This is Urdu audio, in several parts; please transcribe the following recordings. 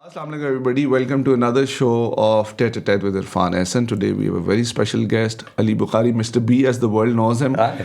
Assalamu alaikum everybody, welcome to another show of Tete a Tete with Irfan Ehsan. Today we have a very special guest, Ali Bukhari, Mr. B as the world knows him. Hi.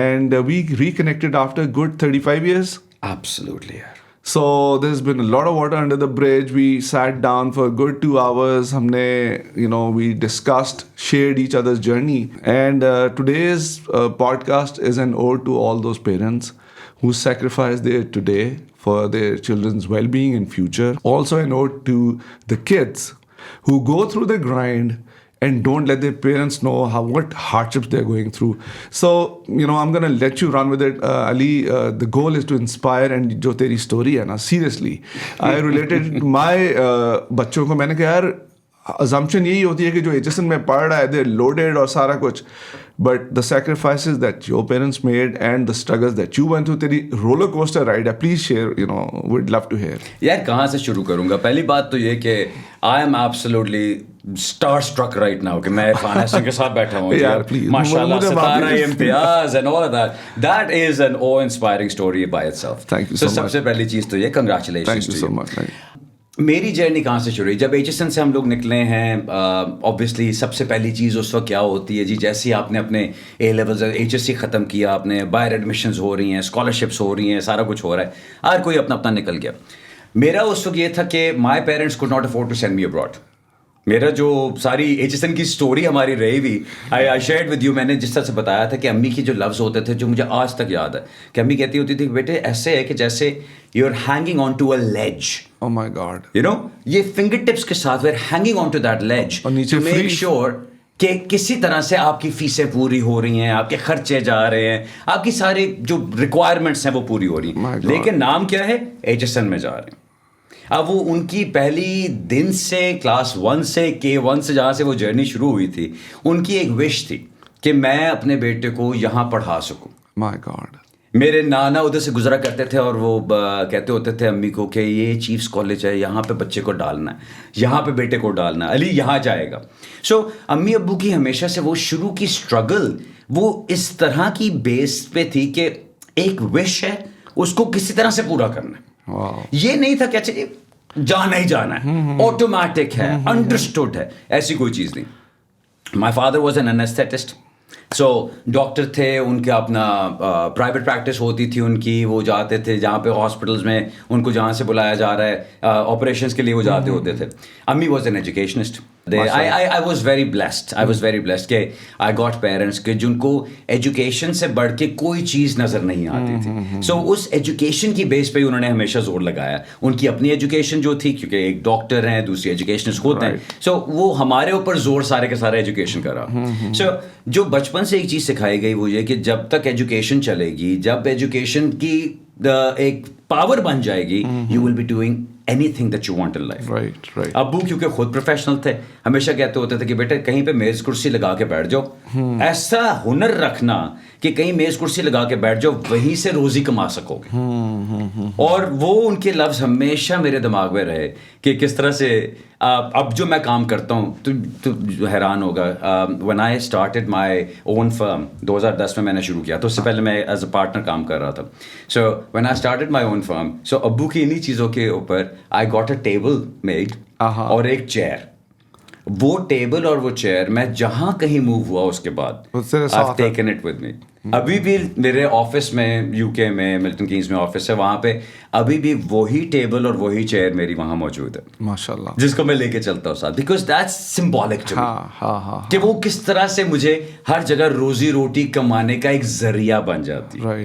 and we reconnected after a good 35 years. Absolutely. So there's been a lot of water under the bridge. We sat down for a good 2 hours. We discussed, shared each other's journey. And today's podcast is an ode to all those parents who sacrifice their today for their children's well-being and future. Also an ode to the kids who go through the grind and don't let their parents know what hardships they're going through. So, I'm going to let you run with it. Ali, the goal is to inspire, and jo teri story hai na, seriously. I related my bachchon ko, maine kaha yaar, assumption یہی ہوتی ہے کہ جو HSN میں پڑھ رہا ہے they're loaded اور سارا کچھ, but the sacrifices that your parents made and the struggles that you went through, تیری roller coaster ride ہے, please share, we'd love to hear. یار کہاں سے شروع کروں گا؟ پہلی بات تو یہ کہ I am absolutely star struck right now کہ میں عرفان احسن کے ساتھ بیٹھا ہوں. یار please, ماشاءاللہ ستارہ امتیاز and all of that. That is an awe-inspiring story by itself. Thank you so much. سب سے پہلی چیز تو یہ congratulations Thank you to so you. much. میری جرنی کہاں سے شروع ہوئی؟ جب HSN سے ہم لوگ نکلے ہیں, obviously سب سے پہلی چیز اس وقت کیا ہوتی ہے جی, جیسے ہی آپ نے اپنے A levels HSC ختم کیا, آپ نے باہر ایڈمیشنز ہو رہی ہیں, اسکالرشپس ہو رہی ہیں, سارا کچھ ہو رہا ہے, ہر کوئی اپنا اپنا نکل گیا. میرا اس وقت یہ تھا کہ my parents could not afford to send me abroad. میرا جو ساری HSN کی سٹوری ہماری رہی ہوئی, آئی شیئرڈ ود یو, میں نے جس طرح سے بتایا تھا کہ امی کے جو لفظ ہوتے تھے جو مجھے آج تک یاد ہے, کہ امی کہتی ہوتی تھی کہ بیٹے ایسے ہے کہ جیسے you are hanging on to a ledge. Oh my God. یہ فنگر ٹپس کے ساتھ we are hanging on to that ledge to make sure کہ کسی طرح سے آپ کی فیسیں پوری ہو رہی ہیں, آپ کے خرچے جا رہے ہیں, آپ کی ساری جو ریکوائرمنٹس ہیں وہ پوری ہو رہی ہیں, لیکن نام کیا ہے, HSN میں جا رہے ہیں. اب وہ ان کی پہلی دن سے کلاس 1 سے K1 سے جہاں سے وہ جرنی شروع ہوئی تھی, ان کی ایک وش تھی کہ میں اپنے بیٹے کو یہاں پڑھا سکوں. My God. میرے نانا ادھر سے گزرا کرتے تھے اور وہ کہتے ہوتے تھے امی کو کہ یہ چیفس کالج ہے, یہاں پہ بچے کو ڈالنا ہے, یہاں پہ بیٹے کو ڈالنا ہے, علی یہاں جائے گا. سو امی ابو کی ہمیشہ سے وہ شروع کی اسٹرگل وہ اس طرح کی بیس پہ تھی کہ ایک وش ہے, اس کو کسی طرح سے پورا کرنا ہے. یہ نہیں تھا کہ اچھا جانا ہی جانا ہے, آٹومیٹک ہے, انڈرسٹوڈ ہے, ایسی کوئی چیز نہیں. My father was an anaesthetist, so doctor تھے, ان کے اپنا پرائیویٹ پریکٹس ہوتی تھی ان کی, وہ جاتے تھے جہاں پہ ہاسپٹلس میں ان کو جہاں سے بلایا جا رہا ہے آپریشنس کے لیے وہ جاتے ہوتے تھے. امی was an educationist. I was very blessed کہ I got parents کہ جن کو ایجوکیشن سے بڑھ کے کوئی چیز نظر نہیں آتی تھی. سو اس ایجوکیشن کی بیس پہ انہوں نے ہمیشہ زور لگایا. ان کی اپنی ایجوکیشن جو تھی, کیونکہ ایک ڈاکٹر ہیں, دوسری ایجوکیشنسٹ ہوتے ہیں, سو وہ ہمارے اوپر زور سارے کے سارے ایجوکیشن کا رہا. سو جو بچپن سے ایک چیز سکھائی گئی وہ یہ کہ جب تک ایجوکیشن چلے گی, جب ایجوکیشن کی ایک پاور بن جائے گی, you will be doing anything that you want in life. Right. ابو کیونکہ خود پروفیشنل تھے, ہمیشہ کہتے ہوتے تھے کہ بیٹے کہیں پہ میز کرسی لگا کے بیٹھ جاؤ, ایسا ہنر رکھنا کہ کہیں میز کرسی لگا کے بیٹھ جاؤ, وہیں سے روزی کما سکو گے. اور وہ ان کے لفظ ہمیشہ میرے دماغ میں رہے کہ کس طرح سے اب جو میں کام کرتا ہوں تو حیران ہوگا. when I started my own firm 2010 میں نے شروع کیا, تو اس سے پہلے میں ایز اے پارٹنر کام کر رہا تھا. so when I started my own firm, so ابو کی انہی چیزوں کے اوپر I got a table made اور ایک چیئر. وہ ٹیبل اور وہ چیئر میں جہاں کہیں موو ہوا اس کے بعد I've taken it with me. ابھی بھی میرے آفس میں UK میں ملٹن کینز میں آفس ہے, وہاں پہ ابھی بھی وہی ٹیبل اور وہی چیئر میری وہاں موجود ہے, ماشاءاللہ, جس کو میں لے کے چلتا ہوں ساتھ, because that's symbolic to me کہ وہ کس طرح سے مجھے ہر جگہ روزی روٹی کمانے کا ایک ذریعہ بن جاتی ہے.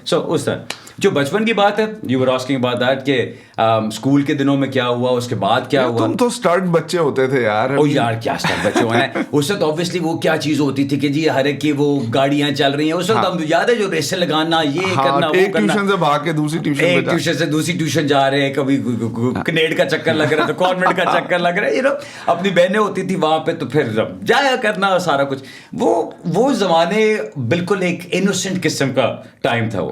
سو اس طرح جو بچپن کی بات ہے, you were asking about that کہ اسکول کے دنوں میں کیا ہوا, اس کے بعد کیا ہوا. تم تو اسٹارٹ بچے ہوتے تھے یار. او یار کیا اسٹارٹ بچے ہوئے ہیں. اس وقت آبویسلی وہ کیا چیز ہوتی تھی کہ جی ہر ایک کی وہ گاڑیاں چل رہی ہیں. اس وقت ہم یاد ہے جو ریسیں لگانا, یہ کرنا, وہ کرنا, ٹیوشن سے بھاگ کے دوسری ٹیوشن, ایک ٹیوشن سے دوسری ٹیوشن جا رہے ہیں, کبھی کنیڈ کا چکر لگ رہا ہے تو کانوینٹ کا چکر لگ رہا ہے, اپنی بہنیں ہوتی تھی وہاں پہ, تو پھر جایا کرنا سارا کچھ. وہ زمانے بالکل ایک انوسینٹ قسم کا ٹائم تھا. وہ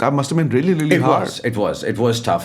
that must have been really hard. It was tough.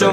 So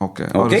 Okay.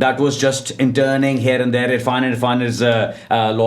That was just interning here and there. Irfan is a law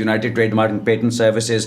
United Trademark and Patent Services,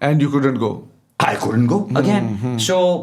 And you couldn't go. I couldn't go again. So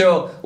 So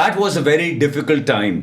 that was a very difficult time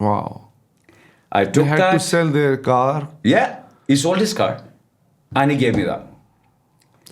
Wow. I took They had that. to sell their car. Yeah, he sold his car and he gave me that.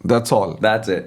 That's all. That's it.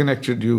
connected you.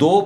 2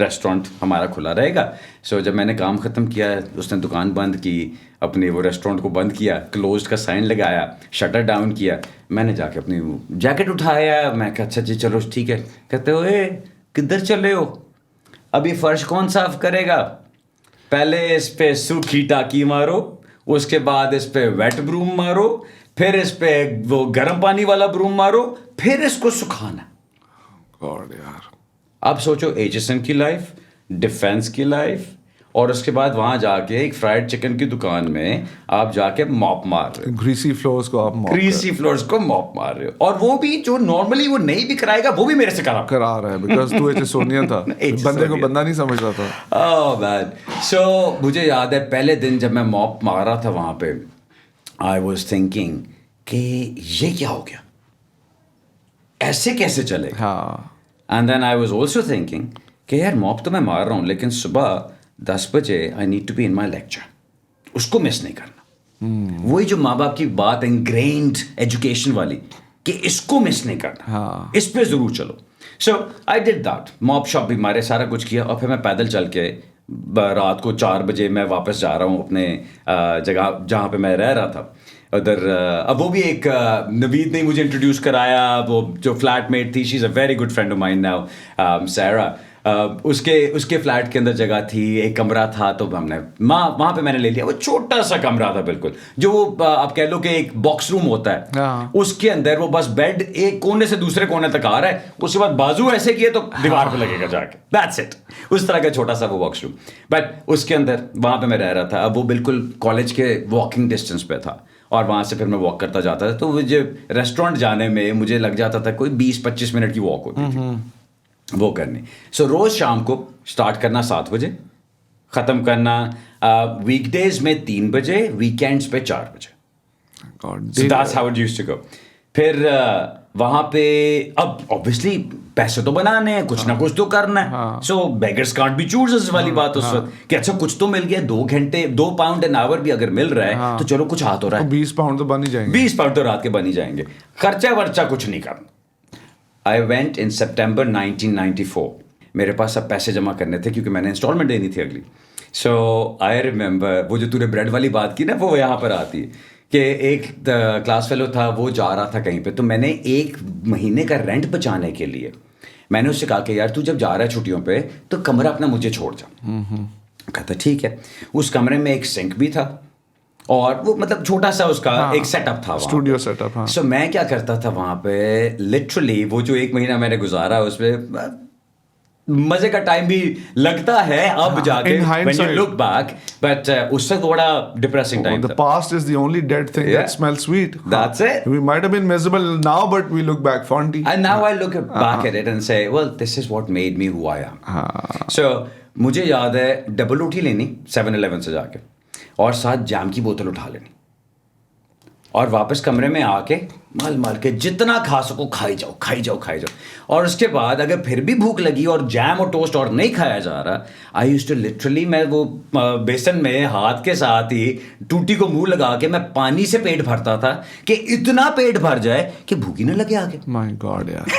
restaurant ہمارا کھلا رہے گا. سو جب میں نے کام ختم کیا, اس نے دکان بند کی, اپنے وہ ریسٹورینٹ کو بند کیا, کلوزڈ کا سائن لگایا, شٹر ڈاؤن کیا, میں نے جا کے اپنی جیکٹ اٹھایا. میں کہا اچھا جی چلو ٹھیک ہے. کہتے ہو اے کدھر چلے ہو, ابھی فرش کون صاف کرے گا, پہلے اس پہ سوکھی ٹاکی مارو, اس کے بعد اس پہ ویٹ بروم مارو, پھر اس پہ وہ گرم پانی والا بروم مارو, پھر اس کو سکھانا. God, یار اب سوچو ایچ ایس ایم کی لائف, ڈیفینس کی لائف, اور اس کے بعد وہاں جا کے ایک فرائڈ چکن کی دکان میں آپ جا کے موپ مار رہے ہو, گریسی فلورز کو آپ گریسی فلورز کو موپ مار رہے ہو, اور وہ بھی جو نارملی وہ نہیں بھی کرائے گا وہ بھی میرے سے کرا رہا ہے بیکاز تو ایچ سونیا تھا, بندے کو بندہ نہیں سمجھتا تھا. Oh man. So مجھے یاد ہے پہلے دن جب میں موپ مارا تھا وہاں پہ, I was thinking کہ یہ کیا ہو گیا, ایسے کیسے چلے گا. ہاں and then I was also thinking کہ یار موپ تو میں مار رہا ہوں, لیکن صبح 10 بجے I need to be in my lecture, اس کو مس نہیں کرنا. وہی جو ماں باپ کی بات انگرینڈ ایجوکیشن والی کہ اس کو مس نہیں کرنا, اس پہ ضرور چلو. سو آئی ڈڈ دیٹ, موپ شاپ بھی مارے, سارا کچھ کیا, اور پھر میں پیدل چل کے رات کو 4 بجے میں واپس جا رہا ہوں اپنے جگہ جہاں پہ میں رہ رہا تھا ادھر. اب وہ بھی ایک نوید نے مجھے انٹروڈیوس کرایا, وہ جو فلیٹ میٹ تھی, she is a very good friend of mine now, Saira. اس کے فلیٹ کے اندر جگہ تھی, ایک کمرہ تھا, تو ہم نے وہاں پہ میں نے لے لیا. وہ چھوٹا سا کمرہ تھا بالکل, جو وہ آپ کہہ لو کہ ایک باکس روم ہوتا ہے, اس کے اندر وہ بس بیڈ ایک کونے سے دوسرے کونے تک آ رہا ہے, اس کے بعد بازو ایسے کیے تو دیوار پہ لگے گا جا کے, دیٹس اٹ. اس طرح کا چھوٹا سا وہ باکس روم, بٹ اس کے اندر وہاں پہ میں رہ رہا تھا. اب وہ بالکل کالج کے واکنگ ڈسٹینس پہ تھا, اور وہاں سے پھر میں واک کرتا جاتا تھا. تو مجھے ریسٹورینٹ جانے میں مجھے لگ جاتا تھا کوئی 20-25 منٹ کی واک ہوتی تھی وہ کرنی. سو روز شام کو اسٹارٹ کرنا 7 بجے, ختم کرنا ویک ڈیز میں 3 بجے, ویکینڈس پہ 4 بجے. So that's how it used to go. پھر وہاں پہ اب obviously پیسے تو بنانے ہیں, کچھ نہ کچھ تو کرنا ہے. سو beggars can't be choosers والی بات اس وقت کہ اچھا کچھ تو مل گیا, 2 گھنٹے 2 پاؤنڈ an hour بھی اگر مل رہا ہے تو چلو کچھ ہاتھ ہو رہا ہے. 20 پاؤنڈ تو بن ہی جائیں گے, 20 پاؤنڈ تو رات کے بن ہی جائیں گے. خرچہ ورچہ کچھ نہیں کرنا. I went in September 1994. میرے پاس اب پیسے جمع کرنے تھے کیونکہ میں نے انسٹالمنٹ دینی تھی اگلی. سو آئی ریممبر وہ جو تو نے بریڈ والی بات کی نا, وہ یہاں پر آتی ہے کہ ایک کلاس فیلو تھا, وہ جا رہا تھا کہیں پہ, تو میں نے 1 مہینے کا رینٹ بچانے کے لیے میں نے اس سے کہا کہ یار تو جب جا رہا ہے چھٹیوں پہ تو کمرہ اپنا مجھے چھوڑ جا. کہتا ٹھیک ہے. اس کمرے میں ایک سنک بھی تھا, اور وہ مطلب چھوٹا سا اس کا ایک سیٹ اپ تھا, اسٹوڈیو سیٹ اپ. سو میں کیا کرتا تھا وہاں پہ لٹرلی وہ جو 1 مہینہ میں نے گزارا اس میں مزے کا ٹائم بھی لگتا ہے اب جا کے when you look back, but اس وقت بڑا depressing time تھا. The past is the only dead thing that smells sweet. That's it. We might have been miserable now, but we look back fondly. And now I look back at it and say, well, this is what made me who I am. So مجھے یاد ہے ڈبل روٹی لینی 7-Eleven سے جا کے, اور ساتھ جام کی بوتل اٹھا لینی, اور واپس کمرے میں آ کے مال کے جتنا کھا سکو کھائی جاؤ. اور اس کے بعد اگر پھر بھی بھوک لگی اور جیم اور ٹوسٹ اور نہیں کھایا جا رہا, آئی یوزڈ ٹو لٹرلی, میں وہ بیسن میں ہاتھ کے ساتھ ہی ٹوٹی کو منہ لگا کے میں پانی سے پیٹ بھرتا تھا کہ اتنا پیٹ بھر جائے کہ بھوک ہی نہ لگے آگے. My God, یار.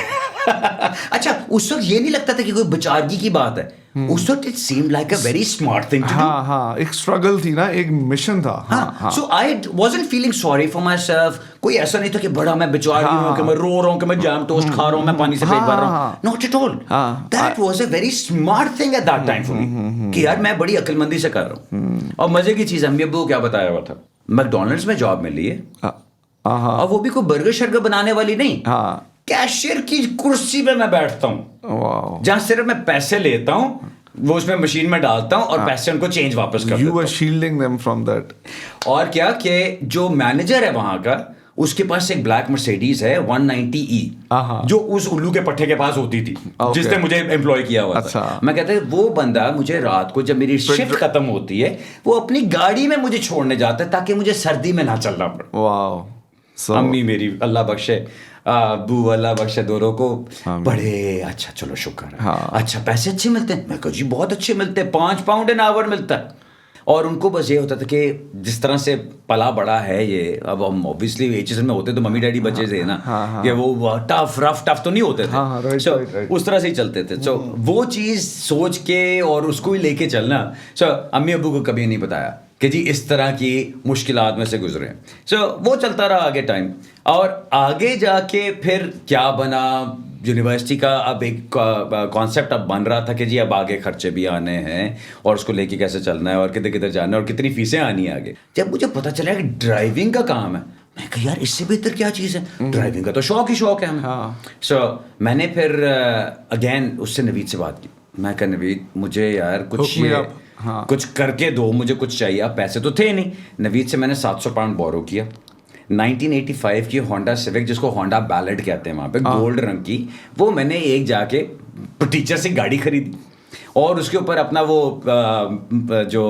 اچھا اس وقت یہ نہیں لگتا تھا کہ کوئی بچارگی کی بات ہے, اس وقت it seemed like a very smart thing to do. ہاں ایک اسٹرگل تھی نا, ایک مشن تھا. So I wasn't feeling sorry for myself. کوئی ایسا نہیں تھا کہ بڑا میں بیچارہ ہوں, کہ میں رو رہا ہوں, کہ میں جام ٹوسٹ کھا رہا ہوں, میں پانی سے پیٹ بھر رہا ہوں. Not at all. That was a very smart thing at that time for me. کہ یار میں بڑی عقل مندی سے کر رہا ہوں. اور مزے کی چیز امی ابو کو کیا بتایا ہوا تھا, میکڈونلڈس میں جاب ملی ہے, اور وہ بھی کوئی برگر شرگر بنانے والی نہیں, کیشیئر کی کرسی پہ میں بیٹھتا ہوں, جہاں صرف میں پیسے لیتا ہوں, وہ اس میں مشین میں ڈالتا ہوں, اور پیسے ان کو چینج واپس کر دیتا ہوں. You were shielding them from that. اور کیا کہ جو مینیجر ہے وہاں کا, اس کے پاس ایک بلیک مرسیڈیز ہے 190E, جو اس الو کے پٹھے کے پاس ہوتی تھی جس نے مجھے امپلائی کیا ہوا تھا. میں کہتا ہے وہ بندہ مجھے رات کو جب میری شفٹ ختم ہوتی ہے, وہ اپنی گاڑی میں مجھے چھوڑنے جاتا ہے تاکہ مجھے سردی میں نہ چلنا پڑے. واو. امی میری اللہ بخشے, ابو اللہ بخشے, دونوں کو بڑے اچھا, چلو شکر ہے. اچھا پیسے اچھے ملتے ہیں؟ میں کہا جی بہت اچھے ملتے ہیں, 5 پاؤنڈ an hour ملتا ہے. اور ان کو بس یہ ہوتا تھا کہ جس طرح سے پلا بڑا ہے یہ, اب ہم اوبیسلی ایچ میں ہوتے تو ممی ڈیڈی بچے تھے نا, کہ وہ ٹف رف ٹف تو نہیں ہوتے تھے, سو اس طرح سے ہی چلتے تھے. سو وہ چیز سوچ کے اور اس کو ہی لے کے چلنا, سو امی ابو کو کبھی نہیں بتایا کہ جی اس طرح کی مشکلات میں سے گزرے. سو وہ چلتا رہا آگے ٹائم, اور آگے جا کے پھر کیا بنا, یونیورسٹی کا اب ایک کانسیپٹ اب بن رہا تھا کہ جی اب آگے خرچے بھی آنے ہیں اور اس کو لے کے کیسے چلنا ہے اور کدھر کدھر جانا ہے اور کتنی فیسیں آنی ہیں آگے. جب مجھے پتہ چلا کہ ڈرائیونگ کا کام ہے, میں کہا یار اس سے بہتر کیا چیز ہے, ڈرائیونگ کا تو شوق ہی شوق ہے ہمیں. سو میں نے پھر اگین اس سے نوید سے بات کی. میں کہا نوید مجھے یار کچھ کر کے دو, مجھے کچھ چاہیے. اب پیسے تو تھے نہیں. نوید سے میں نے 700 پاؤنڈ بورو کیا. 1985 کی ہونڈا سیوک, جس کو ہونڈا بیلٹ کہتے ہیں وہاں پہ, گولڈ رنگ کی, وہ میں نے ایک جا کے ٹیچر سے گاڑی خریدی اور اس کے اوپر اپنا وہ جو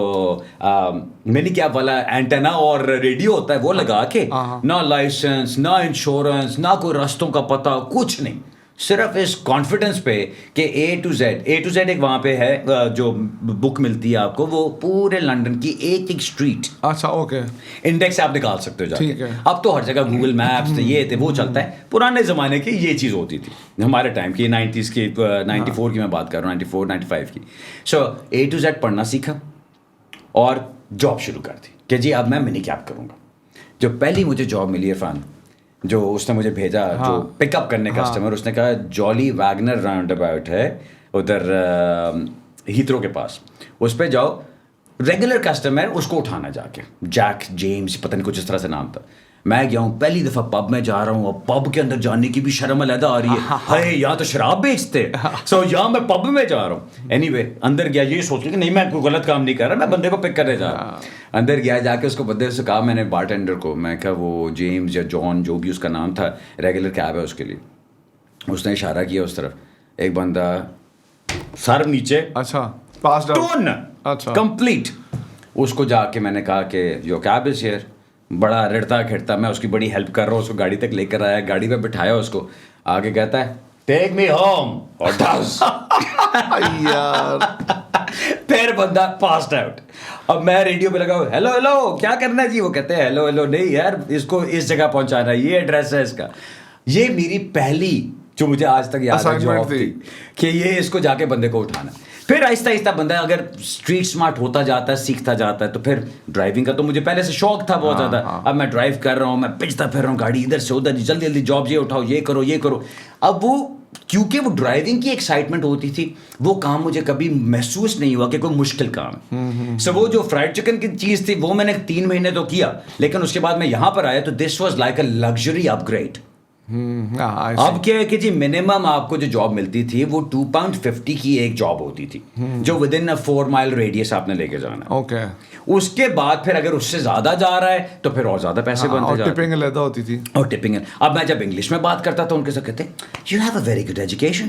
منی کیپ والا اینٹینا اور ریڈیو ہوتا ہے وہ لگا کے, نہ لائسنس نہ انشورنس نہ کوئی راستوں کا پتہ, کچھ نہیں, صرف اس کانفیڈنس پہ کہ اے ٹو زیڈ ایک وہاں پہ ہے جو بک ملتی ہے آپ کو, وہ پورے لنڈن کی ایک اسٹریٹ, اچھا اوکے, انڈیکس سے آپ نکال سکتے ہو جا کے. اب تو ہر جگہ گوگل میپس تھے, یہ تھے, وہ چلتا ہے. پرانے زمانے کی یہ چیز ہوتی تھی ہمارے ٹائم کی, 90s کی, 94 کی میں بات کر رہا ہوں, 94 95 کی. سو اے ٹو زیڈ پڑھنا سیکھا اور جاب شروع کر دی کہ جی اب میں منی کیپ کروں گا. جو پہلی مجھے جاب ملی عرفان, جو اس نے مجھے بھیجا جو پک اپ کرنے کسٹمر, اس نے کہا جولی ویگنر راؤنڈ اباؤٹ ہے ادھر ہیترو کے پاس, اس پہ جاؤ, ریگولر کسٹمر اس کو اٹھانا جا کے, جیک جیمس پتہ نہیں کچھ اس طرح سے نام تھا. میں گیا ہوں, پہلی دفعہ پب میں جا رہا ہوں, اور پب کے اندر جانے کی بھی شرم علیحدہ آ رہی ہے, ہائے یہاں تو شراب بیچتے, سو یہاں میں پب میں جا رہا ہوں. اینی وے اندر گیا یہ سوچ کے کہ نہیں میں کوئی غلط کام نہیں کر رہا, میں بندے کو پک کرنے جا رہا ہوں. اندر گیا, جا کے اس کو بندے سے کہا, میں نے بار ٹینڈر کو, میں کہا وہ جیمز یا جان جو بھی اس کا نام تھا, ریگولر کیب ہے اس کے لیے. اس نے اشارہ کیا اس طرف, ایک بندہ سر نیچے, اچھا پاس ڈاؤن, اچھا کمپلیٹ. اس کو جا کے میں نے کہا کہ یور کیب از ہیئر. بڑا رڑتا کھڑتا, میں اس کی بڑی ہیلپ کر رہا ہوں, اس کو گاڑی تک لے کر آیا, گاڑی پہ بٹھایا اس کو, آگے کہتا ہے ٹیک می ہوم, اور پھر بندہ پاسڈ آؤٹ. اب میں ریڈیو پہ لگا ہوں, ہیلو ہیلو کیا کرنا ہے جی, وہ کہتے ہیں ہیلو ہیلو نہیں یار اس کو اس جگہ پہنچانا ہے, یہ ایڈریس ہے اس کا. یہ میری پہلی جو مجھے آج تک یاد ہے جاب تھی کہ یہ اس کو جا کے بندے کو اٹھانا. پھر آہستہ آہستہ بندہ اگر اسٹریٹ اسمارٹ ہوتا جاتا ہے, سیکھتا جاتا ہے, تو پھر ڈرائیونگ کا تو مجھے پہلے سے شوق تھا بہت زیادہ. اب میں ڈرائیو کر رہا ہوں, میں پچتا پھر رہا ہوں گاڑی ادھر سے ادھر, جلدی جلدی جاب یہ اٹھاؤ, یہ کرو یہ کرو. اب وہ کیونکہ وہ ڈرائیونگ کی ایکسائٹمنٹ ہوتی تھی, وہ کام مجھے کبھی محسوس نہیں ہوا کہ کوئی مشکل کام ہے. سو وہ جو فرائڈ چکن کی چیز تھی وہ میں نے 3 مہینے تو کیا, لیکن اس کے بعد میں یہاں پر آیا تو this was like a luxury upgrade. اب کیا ہے کہ جی منیمم آپ کو جو جاب ملتی تھی وہ £2.50 کی ایک جاب ہوتی تھی, جو ود ان 4 مائل ریڈیس آپ نے لے کے جانا. اوکے, اس کے بعد پھر اگر اس سے زیادہ جا رہا ہے تو پھر اور زیادہ پیسے بنتے جاتے. ٹپنگ علیحدہ ہوتی تھی, اور ٹپنگ. اب میں جب انگلش میں بات کرتا تھا ان کے ساتھ کہتے you have a very good education,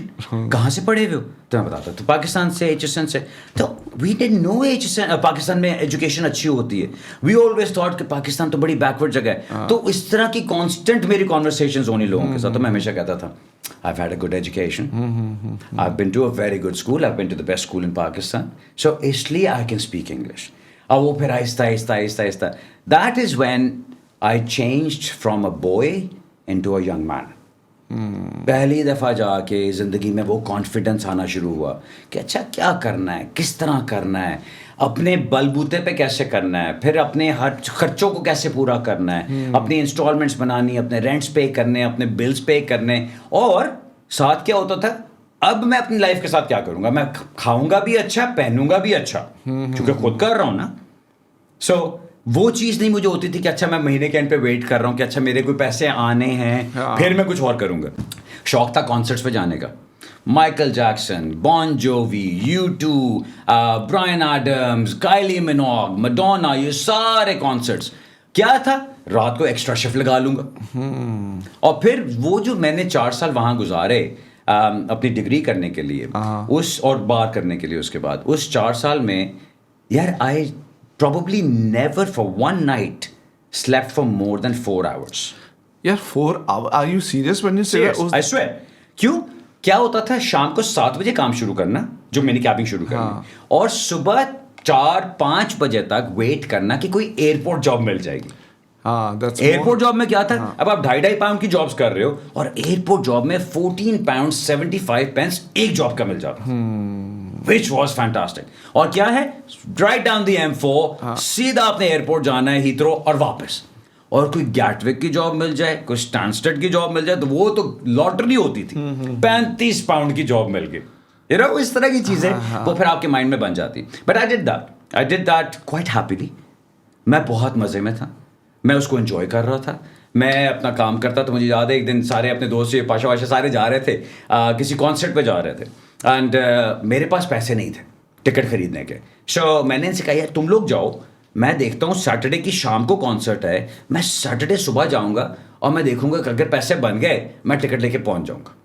کہاں سے پڑھے ہوئے ہو, تو میں بتاتا تو پاکستان سے, ایچ ایس این سے. تو we didn't know H S N Pakistan میں ایجوکیشن اچھی ہوتی ہے. وی آلویز تھاٹ کہ پاکستان تو بڑی بیکورڈ جگہ ہے. تو اس طرح کی کانسٹنٹ میری کانورسیشنز ہونی لوگوں کے ساتھ. تو میں ہمیشہ کہتا تھا I've had a good education. I've been to a very good school. I've been to the best school in Pakistan. So اس لیے I can speak English. اور وہ پھر آہستہ آہستہ آہستہ آہستہ, that is when I changed from a boy into a young man. پہلی دفعہ جا کے زندگی میں وہ کانفیڈنس آنا شروع ہوا کہ اچھا کیا کرنا ہے, کس طرح کرنا ہے, اپنے بل بوتے پہ کیسے کرنا ہے, پھر اپنے ہر خرچوں کو کیسے پورا کرنا ہے, اپنی انسٹالمنٹس بنانی, اپنے رینٹس پے کرنے, اپنے بلز پے کرنے. اور ساتھ کیا ہوتا تھا, اب میں اپنی لائف کے ساتھ کیا کروں گا, میں کھاؤں گا بھی اچھا, پہنوں گا بھی اچھا, کیونکہ خود کر رہا ہوں نا. سو وہ چیز نہیں مجھے ہوتی تھی کہ اچھا میں مہینے کے اینڈ پہ ویٹ کر رہا ہوں کہ اچھا میرے کوئی پیسے آنے ہیں پھر میں کچھ اور کروں گا. شوق تھا کانسرٹس پہ جانے کا, Michael Jackson, Bon Jovi, U2, Bryan Adams, Kylie Minogue, Madonna, یہ سارے کانسرٹس. کیا تھا, رات کو ایکسٹرا شفٹ لگا لوں گا. اور پھر وہ جو میں نے 4 سال وہاں گزارے اپنی ڈگری کرنے کے لیے اس اور بار کرنے کے لیے, اس کے بعد اس 4 سال میں یار آئی probably never for one night slept for more than 4 hours. Yeah, 4 hours? Are you serious when you say that? I swear. کیوں, کیا ہوتا تھا, شام کو 7 بجے کام شروع کرنا, جو میں نے کیبنگ شروع کرنی, اور صبح 4-5 بجے تک ویٹ کرنا کہ کوئی ایئرپورٹ جاب مل جائے گی. ایئرپورٹ جاب میں کیا تھا, اب آپ 2.5 پاؤنڈ کی جابس کر رہے ہو اور ایئرپورٹ جاب میں 14 پاؤنڈ 75 پینس ایک جاب کا مل جاتا, which was fantastic. اور کیا ہے, right down the M4 سیدھا آپ نے ایئرپورٹ جانا ہے ہیتھرو اور واپس. اور کوئی گیٹوک کی جاب مل جائے, کوئی اسٹانسٹڈ کی جاب مل جائے, تو وہ تو لاٹری ہوتی تھی. 35 پاؤنڈ کی جاب مل گئی. اس طرح کی چیزیں وہ پھر آپ کے مائنڈ میں بن جاتی. But I did that quite happily. میں بہت مزے میں تھا, میں اس کو انجوائے کر رہا تھا, میں اپنا کام کرتا. تو مجھے یاد ہے ایک دن سارے اپنے دوست پاشا واشا سارے جا رہے تھے, کسی کانسرٹ پہ جا رہے تھے, اینڈ میرے پاس پیسے نہیں تھے ٹکٹ خریدنے کے. سو میں نے ان سے کہا یار تم لوگ جاؤ, میں دیکھتا ہوں سیٹرڈے کی شام کو کانسرٹ ہے, میں سیٹرڈے صبح جاؤں گا اور میں دیکھوں گا کہ اگر پیسے بن گئے میں ٹکٹ لے کے پہنچ جاؤں گا.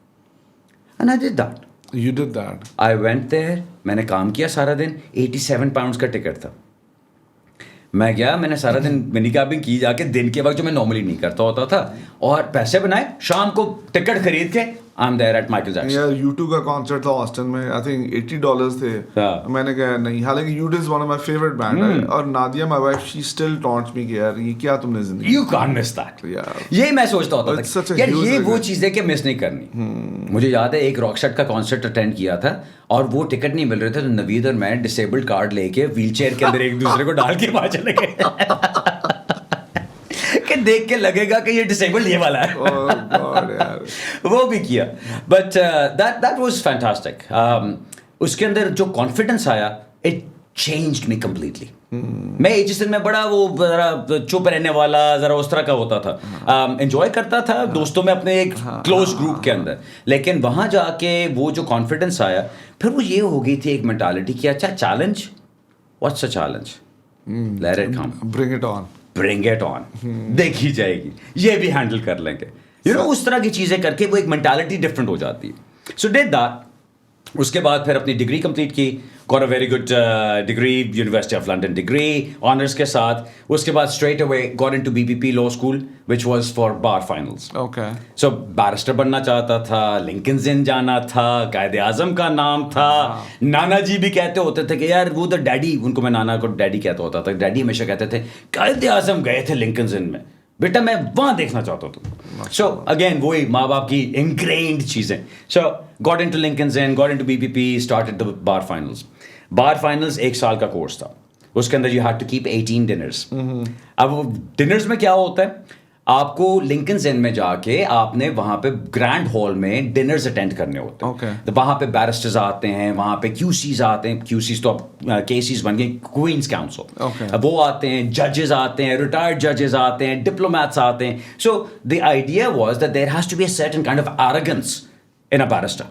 And I did that. You did that. I went there, میں نے کام کیا سارا دن. 87 پاؤنڈس کا ٹکٹ تھا. میں گیا, میں نے سارا دن منی کیبنگ کی جا کے دن کے وقت جو میں نارملی نہیں کرتا ہوتا تھا, اور پیسے بنائے. شام کو ٹکٹ خرید کے I'm there at Michael Jackson. Yeah, U2 کا concert تھا آسٹن میں, I think $80 تھے. میں نے کہا نہیں, حالانکہ U2 is one of my favorite band ہے, اور Nadia my wife she still taunts me کہ یار یہ کیا تم نے زندگی. You can't miss that. یہی میں سوچتا ہوتا تھا یار یہ وہ چیز ہے کہ مس نہیں کرنی. مجھے یاد ہے ایک راک سیٹ کا کانسرٹ اٹینڈ کیا تھا اور وہ ٹکٹ نہیں مل رہے تھے, تو نوید اور میں ڈسیبلڈ کارڈ لے کے ویل چیئر کے اندر ایک دوسرے کو ڈال کے وہاں چلے گئے کہ دیکھ کے لگے گا کہ یہ ڈسیبلڈ یہ والا ہے. وہ بھی کیا. But that was fantastic. اس کے اندر جو کانفیڈنس آیا, اٹ چینجڈ می کمپلیٹلی. میں ایجسن میں بڑا وہ ذرا چپ رہنے والا, ذرا اس طرح کا ہوتا تھا, انجوائے کرتا تھا دوستوں میں اپنے ایک کلوز گروپ کے اندر, لیکن وہاں جا کے وہ جو کانفیڈنس آیا, پھر وہ یہ ہو گئی تھی ایک مینٹالٹی کہ اچھا challenge, what's a challenge, late it come, bring it on, دیکھی جائے گی, یہ بھی ہینڈل کر لیں گے. اس طرح کی چیزیں کر کے وہ ایک مینٹالٹی ڈفرنٹ ہو جاتی ہے. سو ڈیڈ دیٹ. اس کے بعد پھر اپنی ڈگری کمپلیٹ کی, got a very good degree, university of London degree honours کے ساتھ. اس کے بعد straight away got into BPP law school which was for bar finals. So barrister بننا چاہتا تھا, لنکنز ان جانا تھا, قائد اعظم کا نام تھا. نانا جی بھی کہتے ہوتے تھے کہ یار وہ تو ڈیڈی, ان کو میں نانا کو ڈیڈی کہتا ہوتا تھا, ڈیڈی ہمیشہ کہتے تھے قائد اعظم گئے تھے لنکنز ان میں, بیٹا میں وہاں دیکھنا چاہتا تھا. سو اگین وہی ماں باپ کی انگرینڈ چیزیں. So got into Lincoln's Inn, got into BPP, started the bar finals. Bar finals 1 سال کا کورس تھا. اس کے اندر you had to keep 18 dinners. اب ڈنرز میں کیا ہوتا ہے, آپ کو لنکنز ان میں جا کے آپ نے وہاں پہ گرینڈ ہال میں ڈنرز اٹینڈ کرنے ہوتے ہیں. تو وہاں پہ بیرسٹرز آتے ہیں, وہاں پہ QCs آتے ہیں, QCs تو اب KCs بن گئے, کوئنس کاؤنسل, وہ آتے ہیں, ججز آتے ہیں, ریٹائرڈ ججز آتے ہیں, ڈپلومیٹس آتے ہیں. So the idea was that there has to be a certain kind of arrogance in a barrister,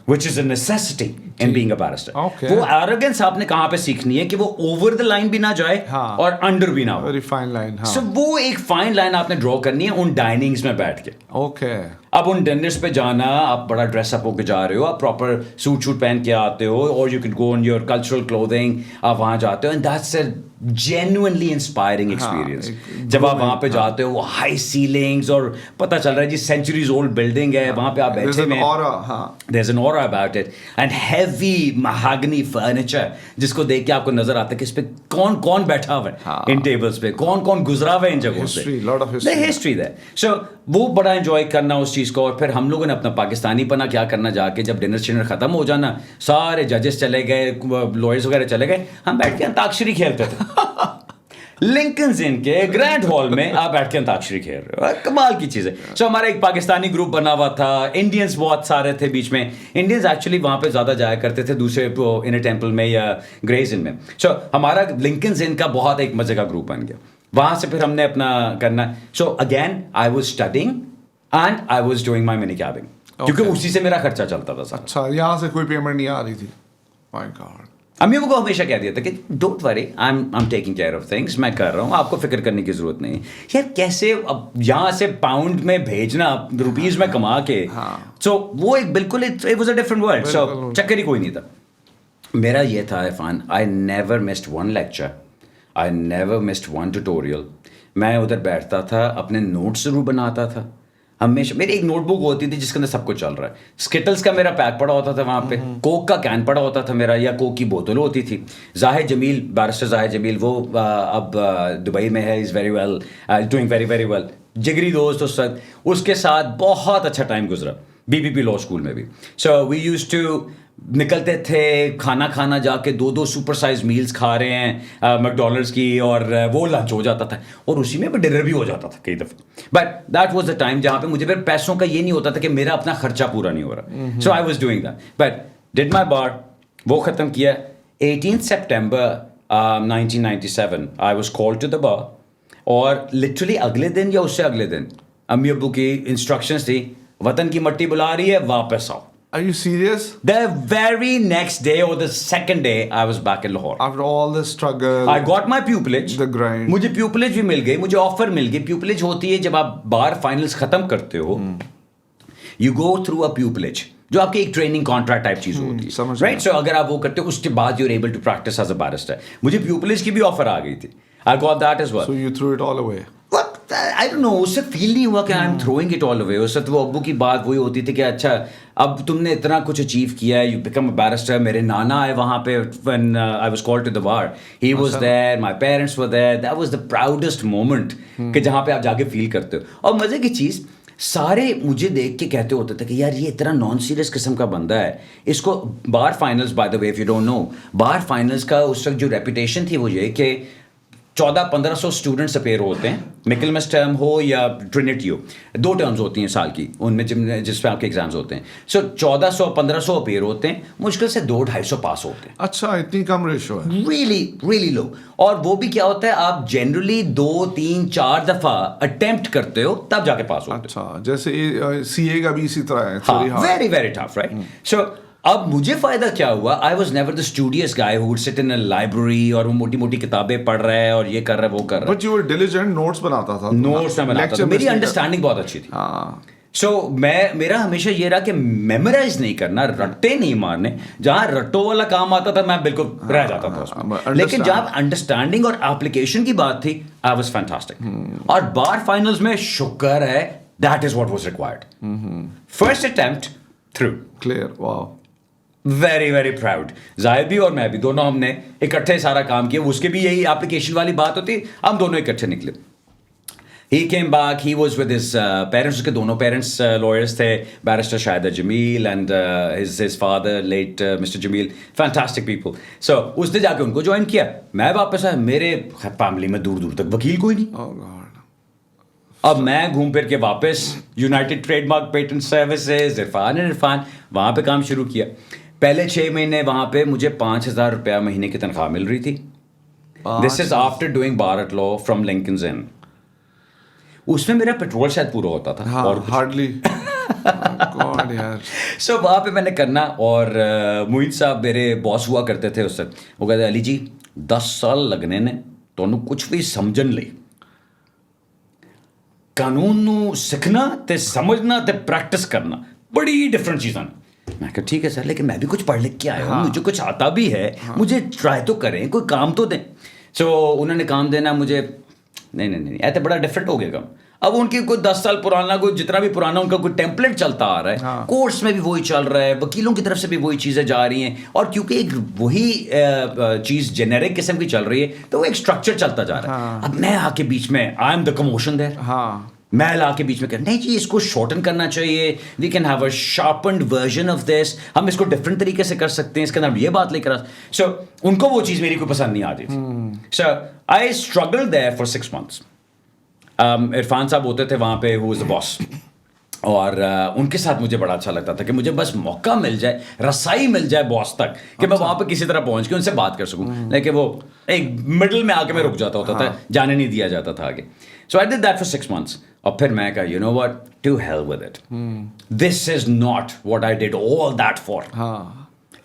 which is a necessity in being a barrister. وہ arrogance آپ نے کہاں پہ سیکھنی ہے کہ وہ over the line بھی نہ جائے اور under بھی نہ ہو. very fine line. So وہ ایک fine line آپ نے draw کرنی ہے ان ڈائننگز میں بیٹھ کے. اب ان ڈنرس پہ جانا, آپ بڑا ڈریس اپ ہو کے جا رہے ہو, آپ پراپر سوٹ شوٹ پہن کے آتے ہو, اور you can go in your cultural clothing, آپ وہاں جاتے ہو, and that's a genuinely inspiring experience. جب آپ وہاں پہ جاتے ہو, وہ ہائی سیلنگز, اور پتہ چل رہا ہے جی سینچریز اولڈ بلڈنگ ہے, وہاں پہ آپ بیٹھے ہوئے ہیں, there's an aura about it, and heavy mahogany furniture جس کو دیکھ کے آپ کو نظر آتا ہے کہ اس پہ کون کون بیٹھا ہوا ہے ان ٹیبلز پہ, کون کون گزرا ہوا ہے ان جگہوں سے, ہسٹری ہے. سو وہ بڑا انجوائے کرنا اس چیز کو. اور پھر ہم لوگوں نے اپنا پاکستانی پنا کیا کرنا, جا کے جب ڈنر شنر ختم ہو جانا, سارے ججز چلے گئے, لوئرز وغیرہ چلے گئے, ہم بیٹھ کے انتاکشری کھیلتے تھے. لنکنز ان کے گرینڈ ہال میں آپ بیٹھ کے انتاکشری کھیل رہے ہو, کمال کی چیز ہے. سو ہمارا ایک پاکستانی گروپ بنا ہوا تھا, انڈینس بہت سارے تھے بیچ میں. انڈینس ایکچولی وہاں پہ زیادہ جایا کرتے تھے دوسرے انر ٹیمپل میں یا گریز ان میں. سو ہمارا لنکنز ان کا بہت ایک مزے کا گروپ بن گیا. وہاں سے پھر ہم نے اپنا کرنا. So again I was studying and I was doing my mini cabbing, کیونکہ اسی سے میرا خرچہ چلتا تھا. اچھا, یہاں سے کوئی پیمنٹ نہیں آ رہی تھی. مائی گاڈ. امیوں کو ہمیشہ کہہ دیا تھا کہ don't worry, I am taking care of things, میں کر رہا ہوں, آپ کو فکر کرنے کی ضرورت نہیں. یار کیسے اب یہاں سے پاؤنڈ میں بھیجنا, روپیز میں کما کے, سو وہ ایک بالکل it was a different world. So چکر ہی کوئی نہیں تھا. میرا یہ تھا Irfan, I never missed one lecture, I never missed one tutorial. میں ادھر بیٹھتا تھا, اپنے نوٹس ضرور بناتا تھا, ہمیشہ میری ایک نوٹ بک ہوتی تھی جس کے اندر سب کچھ چل رہا ہے. اسکٹلس کا میرا پیک پڑا ہوتا تھا وہاں پہ, کوک کا کین پڑا ہوتا تھا میرا, یا کوک کی بوتل ہوتی تھی. زاہد جمیل, بیرسٹر زاہد جمیل, وہ اب دبئی میں ہے, is very well, doing very very well, جگری دوست اس وقت, اس کے ساتھ بہت اچھا ٹائم گزرا B B P law school میں بھی. سو وی یوز ٹو نکلتے تھے کھانا کھانا, جا کے 2 سپر سائز میلز کھا رہے ہیں میک ڈونلڈس کی, اور وہ لنچ ہو جاتا تھا, اور اسی میں بھی ڈنر بھی ہو جاتا تھا کئی دفعہ. But that was the time جہاں پہ مجھے پھر پیسوں کا یہ نہیں ہوتا تھا کہ میرا اپنا خرچہ پورا نہیں ہو رہا. So I was doing that, but did my bar, وہ ختم کیا 18 September 1997. I was called to the bar, اور لٹرلی اگلے دن یا اس سے اگلے دن امی ابو کی انسٹرکشنز تھی, وطن کی مٹی بلا رہی ہے, واپس آؤ. Are you serious? The very next day or the second day, I was back in Lahore. After all the struggle, I got my pupillage. The grind. مجھے pupillage بھی مل گئی, مجھے آفر مل گئی. pupillage ہوتی ہے جب آپ بار فائنلز ختم کرتے ہو, you go through a pupillage, جو آپ کی ایک ٹریننگ کانٹریکٹ ٹائپ چیز ہوتی ہے, رائٹ. سو اگر آپ وہ کرتے ہو اس کے بعد you're able to practice as a barrister. مجھے pupillage کی بھی آفر آ گئی تھی. I got that as well. So you threw it all away. I don't know, اس سے فیل نہیں ہوا کہ I am throwing it all away. اس وقت وہ ابو کی بات وہی ہوتی تھی کہ اچھا اب تم نے اتنا کچھ اچیو کیا ہے, یو بیکم اے بیرسٹر. میرے نانا آئے وہاں پہ when I was called to the bar, he was there, my parents were there. That was the proudest moment کہ جہاں پہ آپ جا کے فیل کرتے ہو. اور مزے کی چیز, سارے مجھے دیکھ کے کہتے ہوتے تھے کہ یار یہ اتنا نان سیریس قسم کا بندہ ہے, اس کو bar finals, by the way if you don't know, bar finals کا اس وقت جو ریپوٹیشن تھی وہ یہ کہ 1400-1500 اسٹوڈنٹس اپیئر ہوتے ہیں, مکلمس ٹرم ہو یا ٹرینٹی ہو, 2 ٹرمز ہوتی ہیں سال کی ان میں جس پہ آپ کے ایگزامز ہوتے ہیں. سو 1400-1500 اپیئر ہوتے ہیں, مشکل سے 200-250 پاس ہوتے ہیں. اچھا, اتنی کم ریشو ہے. Really love. اور وہ بھی کیا ہوتا ہے, آپ جنرلی 2-3-4 دفعہ اٹمپٹ کرتے ہو تب جا کے پاس ہوتے ہیں. اچھا, جیسے سی اے کا بھی اسی طرح ہے. Very very tough, right. So اب مجھے فائدہ کیا ہوا, I was never the studious guy who would sit in a library اور وہ موٹی موٹی کتابیں پڑھ رہا ہے اور یہ کر رہا ہے وہ کر رہا ہے. But you were diligent, notes بناتا تھا. نوٹس میں بناتا تھا, میری انڈرسٹینڈنگ بہت اچھی تھی. سو میرا ہمیشہ یہ رہا کہ میمورائز نہیں کرنا, رٹے نہیں مارنے. جہاں رٹوں والا کام آتا تھا میں بالکل رہ جاتا تھا اس میں, لیکن جب انڈرسٹینڈنگ اور اپلیکیشن کی بات تھی, آئی واز فینٹاسٹک. اور بار فائنلز میں شکر ہے that is what was required. First attempt through, clear. Wow, very very proud. Zahid بھی اور میں بھی, دونوں ہم نے اکٹھے سارا کام کیا. اس کے بھی یہی اپلیکیشن والی بات ہوتی, ہم دونوں اکٹھے نکلے. He came back, he was with his parents, اس کے دونوں پیرنٹس lawyers تھے, barrister Shahid Jameel and his father late Mr. Jameel, fantastic people. So اس نے جا کے ان کو جوائن کیا. میں واپس آیا, میرے فیملی میں دور دور تک وکیل کوئی نہیں. اب میں گھوم پھر کے واپس united trade mark patent services, Irfan وہاں پہ کام شروع کیا. پہلے 6 مہینے وہاں پہ مجھے 5000 روپیہ مہینے کی تنخواہ مل رہی تھی. This is after doing bar at law from Lincoln's Inn. اس میں میرا پیٹرول شاید پورا ہوتا تھا اور ہارڈلی. سو وہاں پہ میں نے کرنا. اور معین صاحب میرے باس ہوا کرتے تھے اس وقت, وہ کہتے علی جی 10 سال لگنے نے تمہیں کچھ بھی سمجھن لئی, قانون نو سیکھنا تے سمجھنا تے پریکٹس کرنا بڑی ڈفرنٹ چیزاں. میں کہا ٹھیک ہے سر, لیکن میں بھی کچھ پڑھ لکھ کے آیا ہوں, مجھے کچھ آتا بھی ہے, مجھے ٹرائی تو کریں, کوئی کام تو دیں. سو انہوں نے کام دینا مجھے, نہیں ایسا بڑا ڈفرینٹ ہو گیا کام. اب ان کی کوئی 10 سال پرانا, کوئی جتنا بھی پرانا ان کا کوئی ٹیمپلیٹ چلتا آ رہا ہے, کورس میں بھی وہی چل رہا ہے, وکیلوں کی طرف سے بھی وہی چیزیں جا رہی ہیں, اور کیونکہ ایک وہی چیز جنیرک قسم کی چل رہی ہے تو وہ ایک اسٹرکچر چلتا جا رہا ہے. اب میں آ کے بیچ میں, آئی ایم دا کموشن دیر, میں لا کے بیچ میں کہ نہیں جی اس کو شارٹن کرنا چاہیے, we can have a sharpened version of this, ہم اس کو ڈفرینٹ طریقے سے کر سکتے ہیں, اس کے اندر ہم یہ بات لے کر. سو ان کو وہ چیز میری کوئی پسند نہیں آتی تھی. So I struggle there for 6 months. Irfan sahib ہوتے تھے وہاں پہ, ہو از دا باس, اور ان کے ساتھ مجھے بڑا اچھا لگتا تھا کہ مجھے بس موقع مل جائے, رسائی مل جائے باس تک, کہ میں وہاں پہ کسی طرح پہنچ کے ان سے بات کر سکوں. لیکن وہ ایک مڈل میں آ کے میں رک جاتا ہوتا تھا, جانے نہیں دیا جاتا تھا آگے. So I did that for 6 months. اور پھر میں کہا you know what, to hell with it, this is not what I did all that for.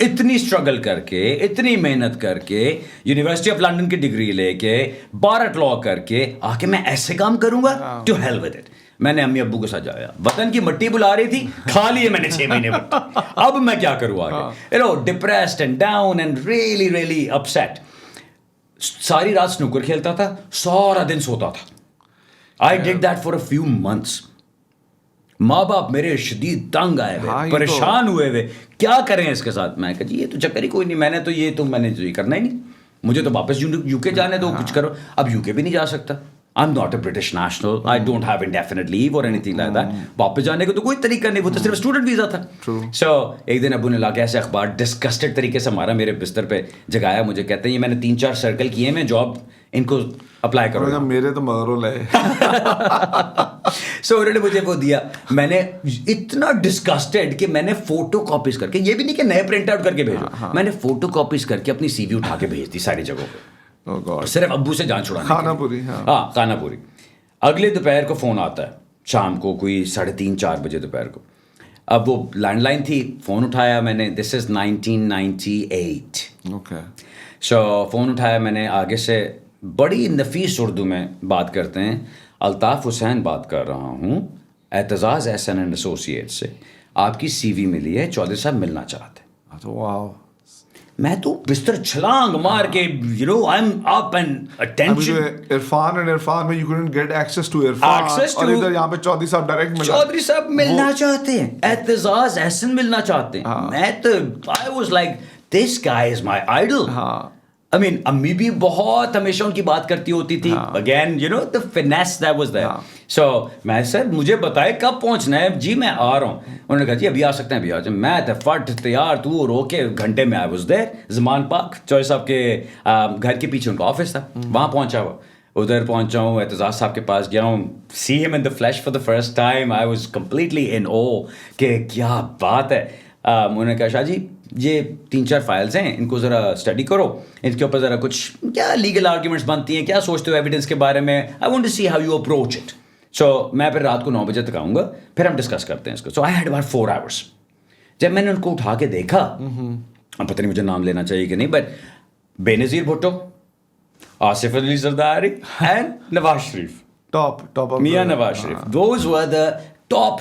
اتنی اسٹرگل کر کے, اتنی محنت کر کے, یونیورسٹی آف لنڈن کی ڈگری لے کے, بار ایٹ لا کر کے آ کے میں ایسے کام کروں گا, ٹو ہیل ود اٹ. میں نے امی ابو کے ساتھ جایا, وطن کی مٹی بلا رہی تھی, کھا لیے میں نے 6 مہینے میں, اب میں کیا کروں آگے. You know depressed and down and really upset. ساری رات سنوکر کھیلتا تھا, سارا دن سوتا تھا. I did that for a few months. ماں باپ میرے شدید تنگ آئے ہوئے, پریشان ہوئے ہوئے, کیا کریں اس کے ساتھ. میں کہا جی یہ تو چکر ہی کوئی نہیں, میں نے تو یہ کرنا ہی نہیں, مجھے تو واپس یو کے جانے دو, کچھ کرو. اب یو کے بھی نہیں جا سکتا, I'm not a British national, I don't have indefinite leave or anything like that. واپس جانے کا تو کوئی طریقہ نہیں, وہ تو صرف اسٹوڈنٹ ویزا تھا. So ایک دن ابو نے لا کے ایسے اخبار ڈسکسٹڈ طریقے سے مارا میرے بستر پہ, جگایا مجھے, کہتے ہیں یہ میں نے 3-4 سرکل کیے میں جاب, ان کو اپلائی کرو. میرے تو مغرول ہے. سو انہوں نے مجھے وہ دیا, میں نے اتنا ڈسکسٹڈ کہ میں نے فوٹو کاپیز کر کے, یہ بھی نہیں کہ نئے پرنٹ آؤٹ کر کے بھیجو, میں نے فوٹو کاپیز کر کے اپنی سی وی اٹھا کے بھیج دی ساری جگہوں پہ, صرف ابو سے جان چھڑانے. خانہ پوری. ہاں خانہ پوری. اگلے دوپہر کو فون آتا ہے, شام کو کوئی 3:30-4 بجے دوپہر کو. اب وہ لینڈ لائن تھی, فون اٹھایا میں نے, دس از 1998. اوکے. سو فون اٹھایا میں نے, آگے سے بڑی نفیس اردو میں بات کرتے ہیں, الطاف حسین بات کر رہا ہوں, اعتزاز احسن اینڈ ایسوسیٹ سے, آپ کی سی وی ملی ہے, چودھری صاحب ملنا چاہتے ہیں. واو. میں تو بستر چھلانگ مار کے I'm up and attention. Irfan میں you couldn't get access to Irfan, اور ادھر یہاں پہ چودھری صاحب ڈائریکٹ ملا. چودھری صاحب ملنا چاہتے ہیں, اعتزاز احسن ملنا چاہتے ہیں. میں تو I was like this guy is my idol. I mean امی بھی بہت ہمیشہ ان کی بات کرتی ہوتی تھی. Again you know the finesse that was there. So میں سر مجھے بتائے کب پہنچنا ہے, جی میں آ رہا ہوں. انہوں نے کہا جی ابھی آ سکتے ہیں, ابھی آ جائیں. میں تھا فٹ تیار, تو رو کے گھنٹے میں I was there. زمان پاک چوہدری صاحب کے گھر کے پیچھے ان کا آفس تھا, وہاں پہنچا ہوا. ادھر پہنچا ہوں, اعتزاز صاحب کے پاس گیا ہوں, see him in the flesh for the first time. I was completely in awe کہ کیا بات ہے. انہوں نے کہا شاہ جی یہ 3-4 فائلز ہیں, ان کو ذرا اسٹڈی کرو, ان کے اوپر ذرا کچھ کیا لیگل آرگیومنٹس بنتی ہیں, کیا سوچتے ہو ایویڈنس کے بارے میں, I want to see how you approach it. So میں پھر رات کو 9 بجے تک آؤں گا, پھر ہم ڈسکس کرتے ہیں اس کو. سو آئی ہیڈ اباؤٹ 4 hours. جب میں نے ان کو اٹھا کے دیکھا, اب پتہ نہیں مجھے نام لینا چاہیے کہ نہیں, but Benazir Bhutto, Asif Ali Zardari and Nawaz Sharif, top Mian Nawaz Sharif, those were the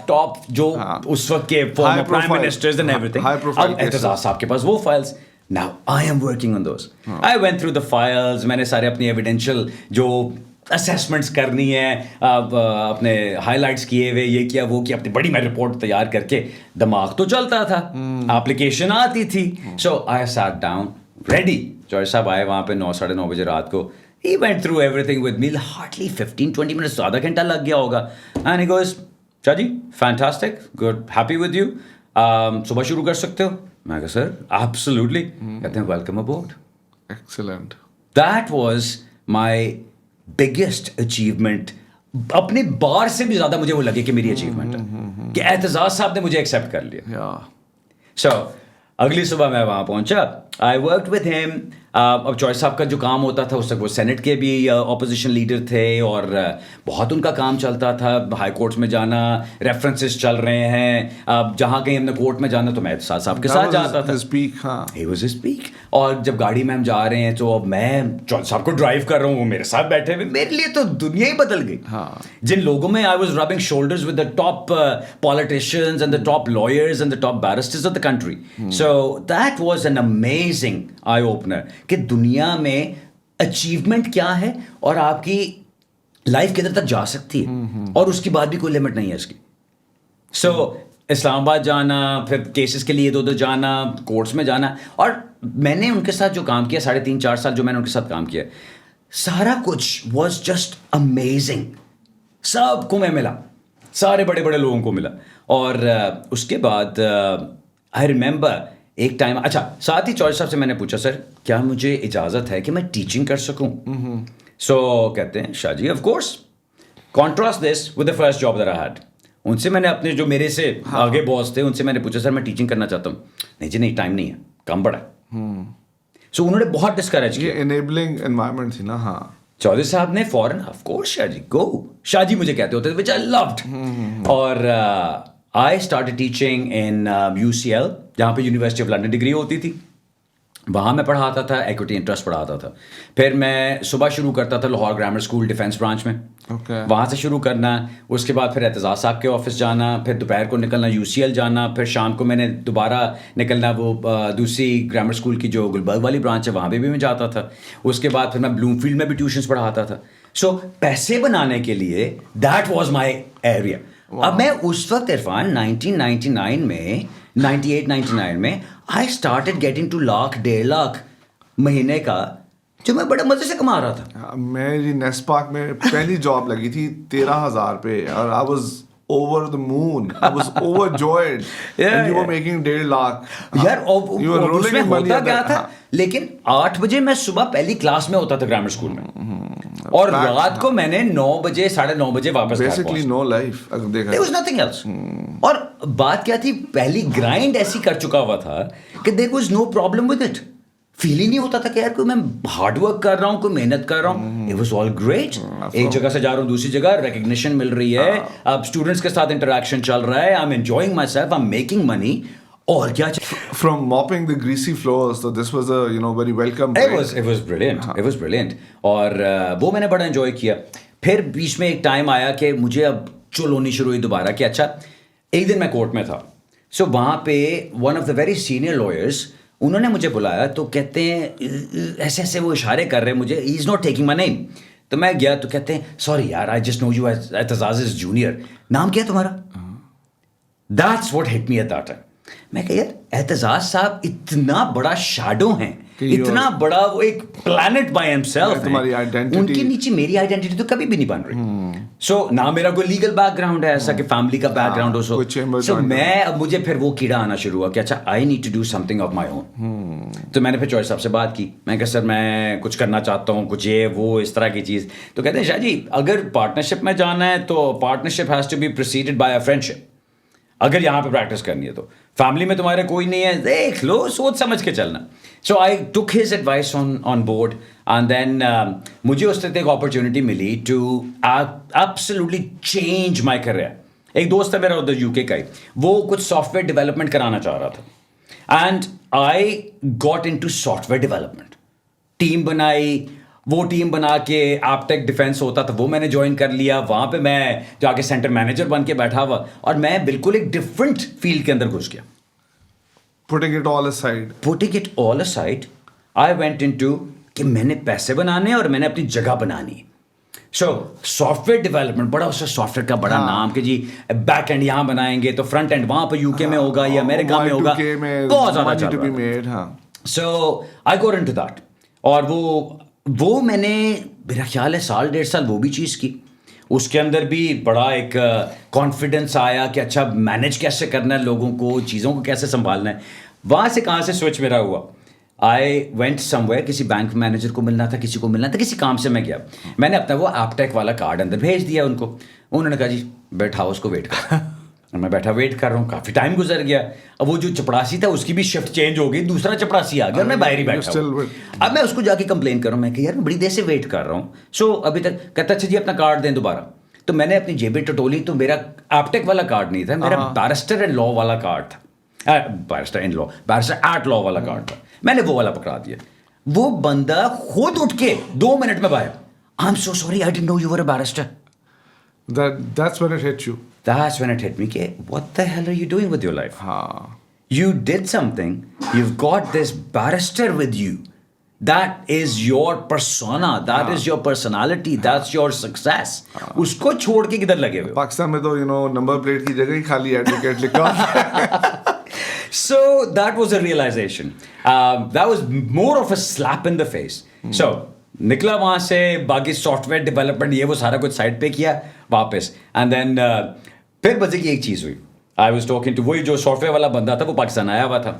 top جو اس وقت کے former prime ministers and every thing. اب اعتزاز صاحب کے پاس وہ files, now I am working on those. I went through the files, میں نے سارے اپنی ایویڈینشیل جو اسیسمنٹس کرنی ہے, اپنے ہائی لائٹس کیے ہوئے, یہ کیا وہ کیا, اپنی بڑی میں رپورٹ تیار کر کے, دماغ تو چلتا تھا, اپلیکیشن آتی تھی. سو آئی سیٹ ڈاؤن ریڈی. چوہدری صاحب آئے وہاں پہ 9-9:30 بجے رات کو. He went through everything with me, hardly 15-20 minutes, آدھا گھنٹہ لگ گیا ہوگا. And he goes, Shah ji fantastic, good, happy with you, صبح شروع کر سکتے ہو. میں کہا سر ایبسلیوٹلی. کہتے ہیں welcome abode. Excellent. That was my biggest achievement. اپنے بار سے بھی زیادہ مجھے وہ لگے کہ میری اچیومنٹ ہے کہ اعتزاز صاحب نے مجھے ایکسیپٹ کر لیا. سو اگلی صبح میں وہاں پہنچا, آئی ورکڈ ود ہیم. اب چوہدری صاحب کا جو کام ہوتا تھا, اس تک وہ سینٹ کے بھی اپوزیشن لیڈر تھے, اور بہت ان کا کام چلتا تھا, ہائی کورٹس میں جانا, ریفرنسز چل رہے ہیں. اب جہاں کہیں ہم نے کورٹ میں جانا تو میں اعتزاز صاحب کے ساتھ جاتا تھا. He was his peak. اور جب گاڑی میں ہم جا رہے ہیں تو اب میں چوہدری صاحب کو ڈرائیو کر رہا ہوں, وہ میرے ساتھ بیٹھے ہوئے, میرے لیے تو دنیا ہی بدل گئی. جن لوگوں میں I was rubbing shoulders with the top politicians and the top lawyers and the top barristers of the country. So that was an amazing eye opener کہ دنیا میں اچیومنٹ کیا ہے اور آپ کی لائف کدھر تک جا سکتی ہے, اور اس کی بعد بھی کوئی لمٹ نہیں ہے اس کی. سو اسلام آباد جانا, پھر کیسز کے لیے ادھر جانا, کورٹس میں جانا, اور میں نے ان کے ساتھ جو کام کیا 3.5-4 سال جو میں نے ان کے ساتھ کام کیا, سارا کچھ واز جسٹ امیزنگ. سب کو میں ملا, سارے بڑے بڑے لوگوں کو ملا. اور اس کے بعد آئی ریممبر ایک ٹائم, اچھا ساتھ ہی چوہدری صاحب سے میں نے پوچھا سر کیا مجھے اجازت ہے کہ میں ٹیچنگ کر سکوں. سو کہتے ہیں Shah ji of course. Contrast this with the first job that I had. ان سے میں نے اپنے جو میرے سے آگے باس تھے ان سے میں نے پوچھا سر میں ٹیچنگ کرنا چاہتا ہوں. نہیں جی نہیں, ٹائم نہیں ہے, کام بڑا ہے. سو انہوں نے بہت ڈسکریج کیا. انیبلنگ انوائرمنٹ تھی نا. ہاں چوہدری صاحب نے فوراً آف کورس شاہ جی گو. شاہ جی مجھے کہتے ہوتے تھے which I loved. اور I started teaching in UCL, جہاں پہ یونیورسٹی آف لنڈن ڈگری ہوتی تھی. وہاں میں پڑھاتا تھا, ایکوٹی انٹرسٹ پڑھاتا تھا. پھر میں صبح شروع کرتا تھا Lahore grammar school defence branch میں, وہاں سے شروع کرنا. اس کے بعد پھر اعتزاز صاحب کے آفس جانا, پھر دوپہر کو نکلنا UCL جانا, پھر شام کو میں نے دوبارہ نکلنا وہ دوسری گرامر اسکول کی جو گلبرگ والی برانچ ہے وہاں پہ بھی میں جاتا تھا. اس کے بعد پھر میں بلوم فیلڈ میں بھی ٹیوشنس پڑھاتا تھا. سو پیسے بنانے کے لیے دیٹ واز مائی ایریا. اب میں اس وقت عرفان 1999 میں 98-99 میں I started getting to lakh 1.5 lakh مہینے کا جو میں بڑے مزے سے کما رہا تھا. میری نیس پارک میں پہلی جاب لگی تھی 13,000 پہ اور I was over the moon. I was overjoyed. And you were making 1.5 lakh. یار You were rolling in money ہوتا at کیا that. تھا لیکن 8 بجے میں صبح پہلی کلاس میں ہوتا تھا گرامر اسکول میں اور رات کو میں نے 9 بجے 9:30 بجے واپس Basically no life. اگر دیکھا there was nothing else. اور بات کیا تھی پہلی گرائنڈ ایسی کر چکا ہوا تھا کہ there was no problem with it. فیل ہی نہیں ہوتا تھا کہ یار کوئی میں ہارڈ ورک کر رہا ہوں کوئی محنت کر رہا ہوں. It was all great. ایک جگہ سے جا رہا ہوں دوسری جگہ ریکگنیشن مل رہی ہے اب اسٹوڈنٹس کے ساتھ انٹریکشن چل رہا ہے I'm enjoying myself I'm making money. اور کیا from mopping the greasy floors, so this was a very welcome break. It was brilliant. It was brilliant. اور وہ میں نے بڑا انجوائے کیا. پھر بیچ میں ایک ٹائم آیا کہ مجھے اب چل ہونی شروع ہوئی دوبارہ کہ اچھا ایک دن میں کورٹ میں تھا. سو وہاں پہ one of the very senior lawyers انہوں نے مجھے بلایا تو کہتے ہیں ایسے ایسے وہ اشارے کر رہے مجھے ہی از ناٹ ٹیکنگ مائی نیم. تو میں گیا تو کہتے ہیں سوری یار I just know you as Aitzaz is junior. نام کیا تمہارا؟ That's what hit me at that time. میں کہ یار اعتزاز صاحب اتنا بڑا شیڈو ہیں اتنا بڑا وہ ایک پلانٹ بائی ہم سیلف ان کے نیچے میری آئیڈینٹی تو کبھی بھی نہیں بن رہی. سو نہ میرا کوئی لیگل بیک گراؤنڈ ہے ایسا کہ فیملی کا بیک گراؤنڈ ہو. سو میں اب مجھے پھر وہ کیڑا آنا شروع ہوا کہ اچھا I need to do something of my own. تو میں نے پھر چوائس صاحب سے بات کی میں کہ سر میں کچھ کرنا چاہتا ہوں کچھ یہ وہ اس طرح کی چیز. تو کہتے ہیں شاہ جی اگر پارٹنرشپ میں جانا ہے تو partnership has to be preceded by a friendship. اگر یہاں پہ پریکٹس کرنی ہے تو فیملی میں تمہارے کوئی نہیں ہے دیکھ لو سوچ سمجھ کے چلنا. So I took his advice on board and then مجھے اس وقت ایک اپرچونیٹی ملی to absolutely change my career. ایک دوست ہے میرا ادھر UK کا ہی وہ کچھ سافٹ ویئر ڈیولپمنٹ کرانا چاہ رہا تھا and I got into software development. Team بنائی وہ ٹیم بنا کے آپ ٹیک ڈیفینس ہوتا تھا وہ میں نے جوائن کر لیا. وہاں پہ میں جا کے سینٹر مینیجر بن کے بیٹھا ہوا اور میں بالکل ایک ڈفرینٹ فیلڈ کے اندر گھس گیا. Putting it all aside, I went into کہ میں نے پیسے بنانے اور میں نے اپنی جگہ بنانی. سو سافٹ ویئر ڈیولپمنٹ بڑا اس سافٹ ویئر کا بڑا نام کہ جی بیک اینڈ یہاں بنائیں گے تو فرنٹ اینڈ وہاں پہ UK میں ہوگا یا امریکہ میں ہوگا بہت زیادہ چل رہا تھا. So I got into that اور وہ میں نے میرا خیال ہے 1.5 سال وہ بھی چیز کی. اس کے اندر بھی بڑا ایک کانفیڈنس آیا کہ اچھا مینیج کیسے کرنا ہے لوگوں کو چیزوں کو کیسے سنبھالنا ہے. وہاں سے کہاں سے سوئچ میرا ہوا آئی وینٹ سم ویئر کسی بینک مینیجر کو ملنا تھا کسی کو ملنا تھا کسی کام سے میں گیا. میں نے اپنا وہ ایپ ٹیک والا کارڈ اندر بھیج دیا ان کو. انہوں نے کہا جی بیٹھاؤ اس کو ویٹ کر. میں بیٹھا ویٹ کر رہا ہوں کافی ٹائم گزر گیا. اب وہ جو چپڑاسی تھا اس کی بھی شفٹ چینج ہو گئی دوسرا چپڑاسی آ گیا میں باہر ہی بیٹھا ہوں. اب میں اس کو جا کے کمپلین کر رہا ہوں میں کہ یار میں بڑی دیر سے ویٹ کر رہا ہوں. سو ابھی تک کہتا اچھا جی اپنا کارڈ دیں دوبارہ. تو میں نے اپنی جیبیں ٹٹولی تو میرا ایپ ٹیک والا کارڈ نہیں تھا میرا بیرسٹر اینڈ لا والا کارڈ تھا. بیرسٹر ایٹ لا والا کارڈ تھا. میں نے وہ والا پکڑا دیا. وہ بندہ خود اٹھ کے 2 منٹ میں باہر I am so sorry I didn't know you were a barrister. That's when it hit you. That's when it hit me کہ what the hell are you doing with your life? You did something. You've got this barrister with you. That is your persona. That is your personality. That's your success. اس کو چھوڑ کے کدھر لگے ہوئے. پاکستان میں تو نمبر پلیٹ کی جگہ ہی خالی ایڈوکیٹ لکھا. So that was a realization. That was more of a slap in the face. So نکلا وہاں سے باقی سافٹ ویئر ڈیولپمنٹ یہ وہ سارا کچھ سائڈ پہ کیا واپس. اینڈ دین پھر مزے کی ایک چیز ہوئی. آئی واز ٹاکنگ ٹو وہی جو سافٹ ویئر والا بندہ تھا وہ پاکستان آیا ہوا تھا.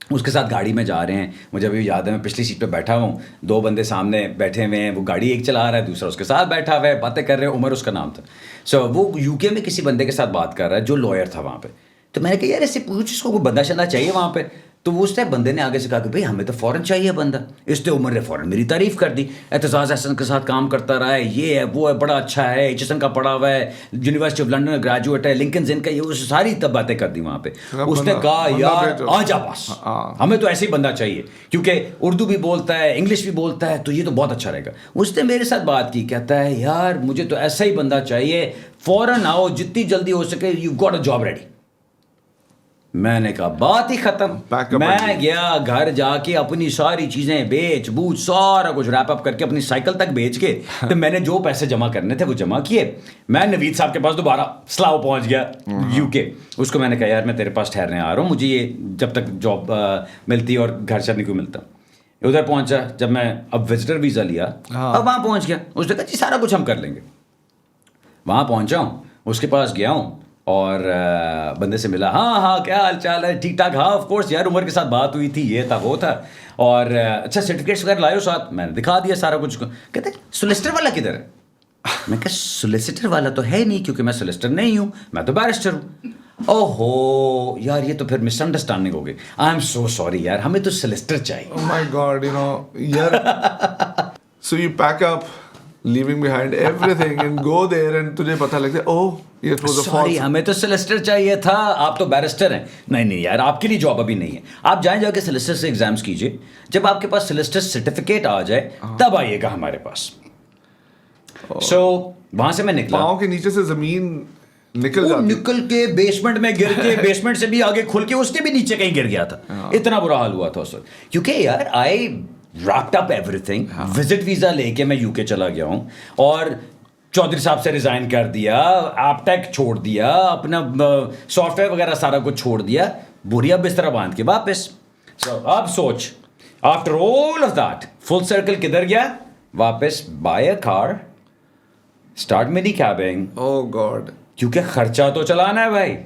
اس کے ساتھ گاڑی میں جا رہے ہیں مجھے ابھی یاد ہے میں پچھلی سیٹ پہ بیٹھا ہوں 2 بندے سامنے بیٹھے ہوئے ہیں. وہ گاڑی ایک چلا رہا ہے دوسرا اس کے ساتھ بیٹھا ہوا ہے باتیں کر رہے ہیں. عمر اس کا نام تھا. سو وہ UK میں کسی بندے کے ساتھ بات کر رہا ہے جو لائر تھا وہاں پہ. تو میں نے کہا یار اس سے پوچھ اس کو کوئی بندہ شندہ چاہیے وہاں پہ. تو وہ اس ٹائم بندے نے آگے سے کہا کہ بھائی ہمیں تو فوراً چاہیے بندہ. اس نے عمر نے فوراً میری تعریف کر دی. اعتزاز احسن کے ساتھ کام کرتا رہا ہے یہ ہے وہ ہے بڑا اچھا ہے HSN کا پڑھا ہوا ہے یونیورسٹی آف لنڈن کا گریجویٹ ہے لنکنز ان کا یہ ساری تب باتیں کر دی وہاں پہ. اس نے کہا یار آ جا پاس ہمیں تو ایسے ہی بندہ چاہیے کیونکہ اردو بھی بولتا ہے انگلش بھی بولتا ہے تو یہ تو بہت اچھا رہے گا. اس نے میرے ساتھ بات کی کہتا ہے یار مجھے تو ایسا ہی بندہ چاہیے فوراً آؤ جتنی جلدی ہو سکے you got a job ready. میں نے کہا بات ہی ختم. Pack up میں and گیا گھر جا کے اپنی ساری چیزیں بیچ بوچ سارا کچھ ریپ اپ کر کے اپنی سائیکل تک بیچ کے تو میں نے جو پیسے جمع کرنے تھے وہ جمع کیے. میں نوید صاحب کے پاس دوبارہ سلاؤ پہنچ گیا یو کے. اس کو میں نے کہا یار میں تیرے پاس ٹھہرنے آ رہا ہوں, مجھے یہ جب تک جاب ملتی اور گھر سے نہیں کوئی ملتا. ادھر پہنچا, جب میں اب وزٹر ویزا لیا اب وہاں پہنچ گیا. اس نے کہا جی سارا کچھ ہم کر لیں گے. وہاں پہنچا ہوں, اس کے پاس گیا ہوں اور بندے سے ملا, ہاں کیا حال چال ہے, ٹھیک ٹھاک, ہاں آف کورس یار عمر کے ساتھ بات ہوئی تھی, یہ تھا وہ تھا, اور اچھا سرٹیفکیٹس وغیرہ لائے ہو ساتھ. میں نے دکھا دیا سارا کچھ. کہتے سولیسٹر والا کدھر ہے؟ میں کہا سولیسٹر والا تو ہے نہیں کیونکہ میں سولیسٹر نہیں ہوں, میں تو بیرسٹر ہوں. او ہو یار یہ تو پھر مس انڈرسٹینڈنگ ہو گئی. آئی ایم سو سوری یار, ہمیں تو سولیسٹر چاہیے. Oh my God, you know, یار so you pack up, leaving behind everything and go there and تجھے پتہ لگتا ہے oh it was a sorry false. ہمیں تو سلیسٹر چاہیے تھا, آپ تو بیرسٹر ہیں. نہیں یار آپ کے لیے جاب ابھی نہیں ہے, آپ جائیں جا کے سلیسٹر سے ایگزامس کیجیے, جب آپ کے پاس سلیسٹر سرٹیفکیٹ آ جائے تب آئیے گا ہمارے پاس. سو وہاں سے میں نکلا, پاؤں کے نیچے سے زمین نکل جاتی, نکل کے بیسمنٹ میں گر کے, بیسمنٹ سے بھی آگے کھل کے اس کے بھی نیچے کہیں گر گیا تھا. اتنا برا حال ہوا تھا اس وقت, کیونکہ یار آئی wrapped up everything. Visit visa لے کے میں یو کے چلا گیا ہوں اور چودھری صاحب سے ریزائن کر دیا, آپ ٹیک چھوڑ دیا, اپنا سافٹ ویئر وغیرہ سارا کچھ چھوڑ دیا, بوریا بستر باندھ کے واپس. اب سوچ after all of that full circle کدھر گیا واپس, by a car, start mini cabbing. oh God, کیونکہ خرچہ تو چلانا ہے بھائی.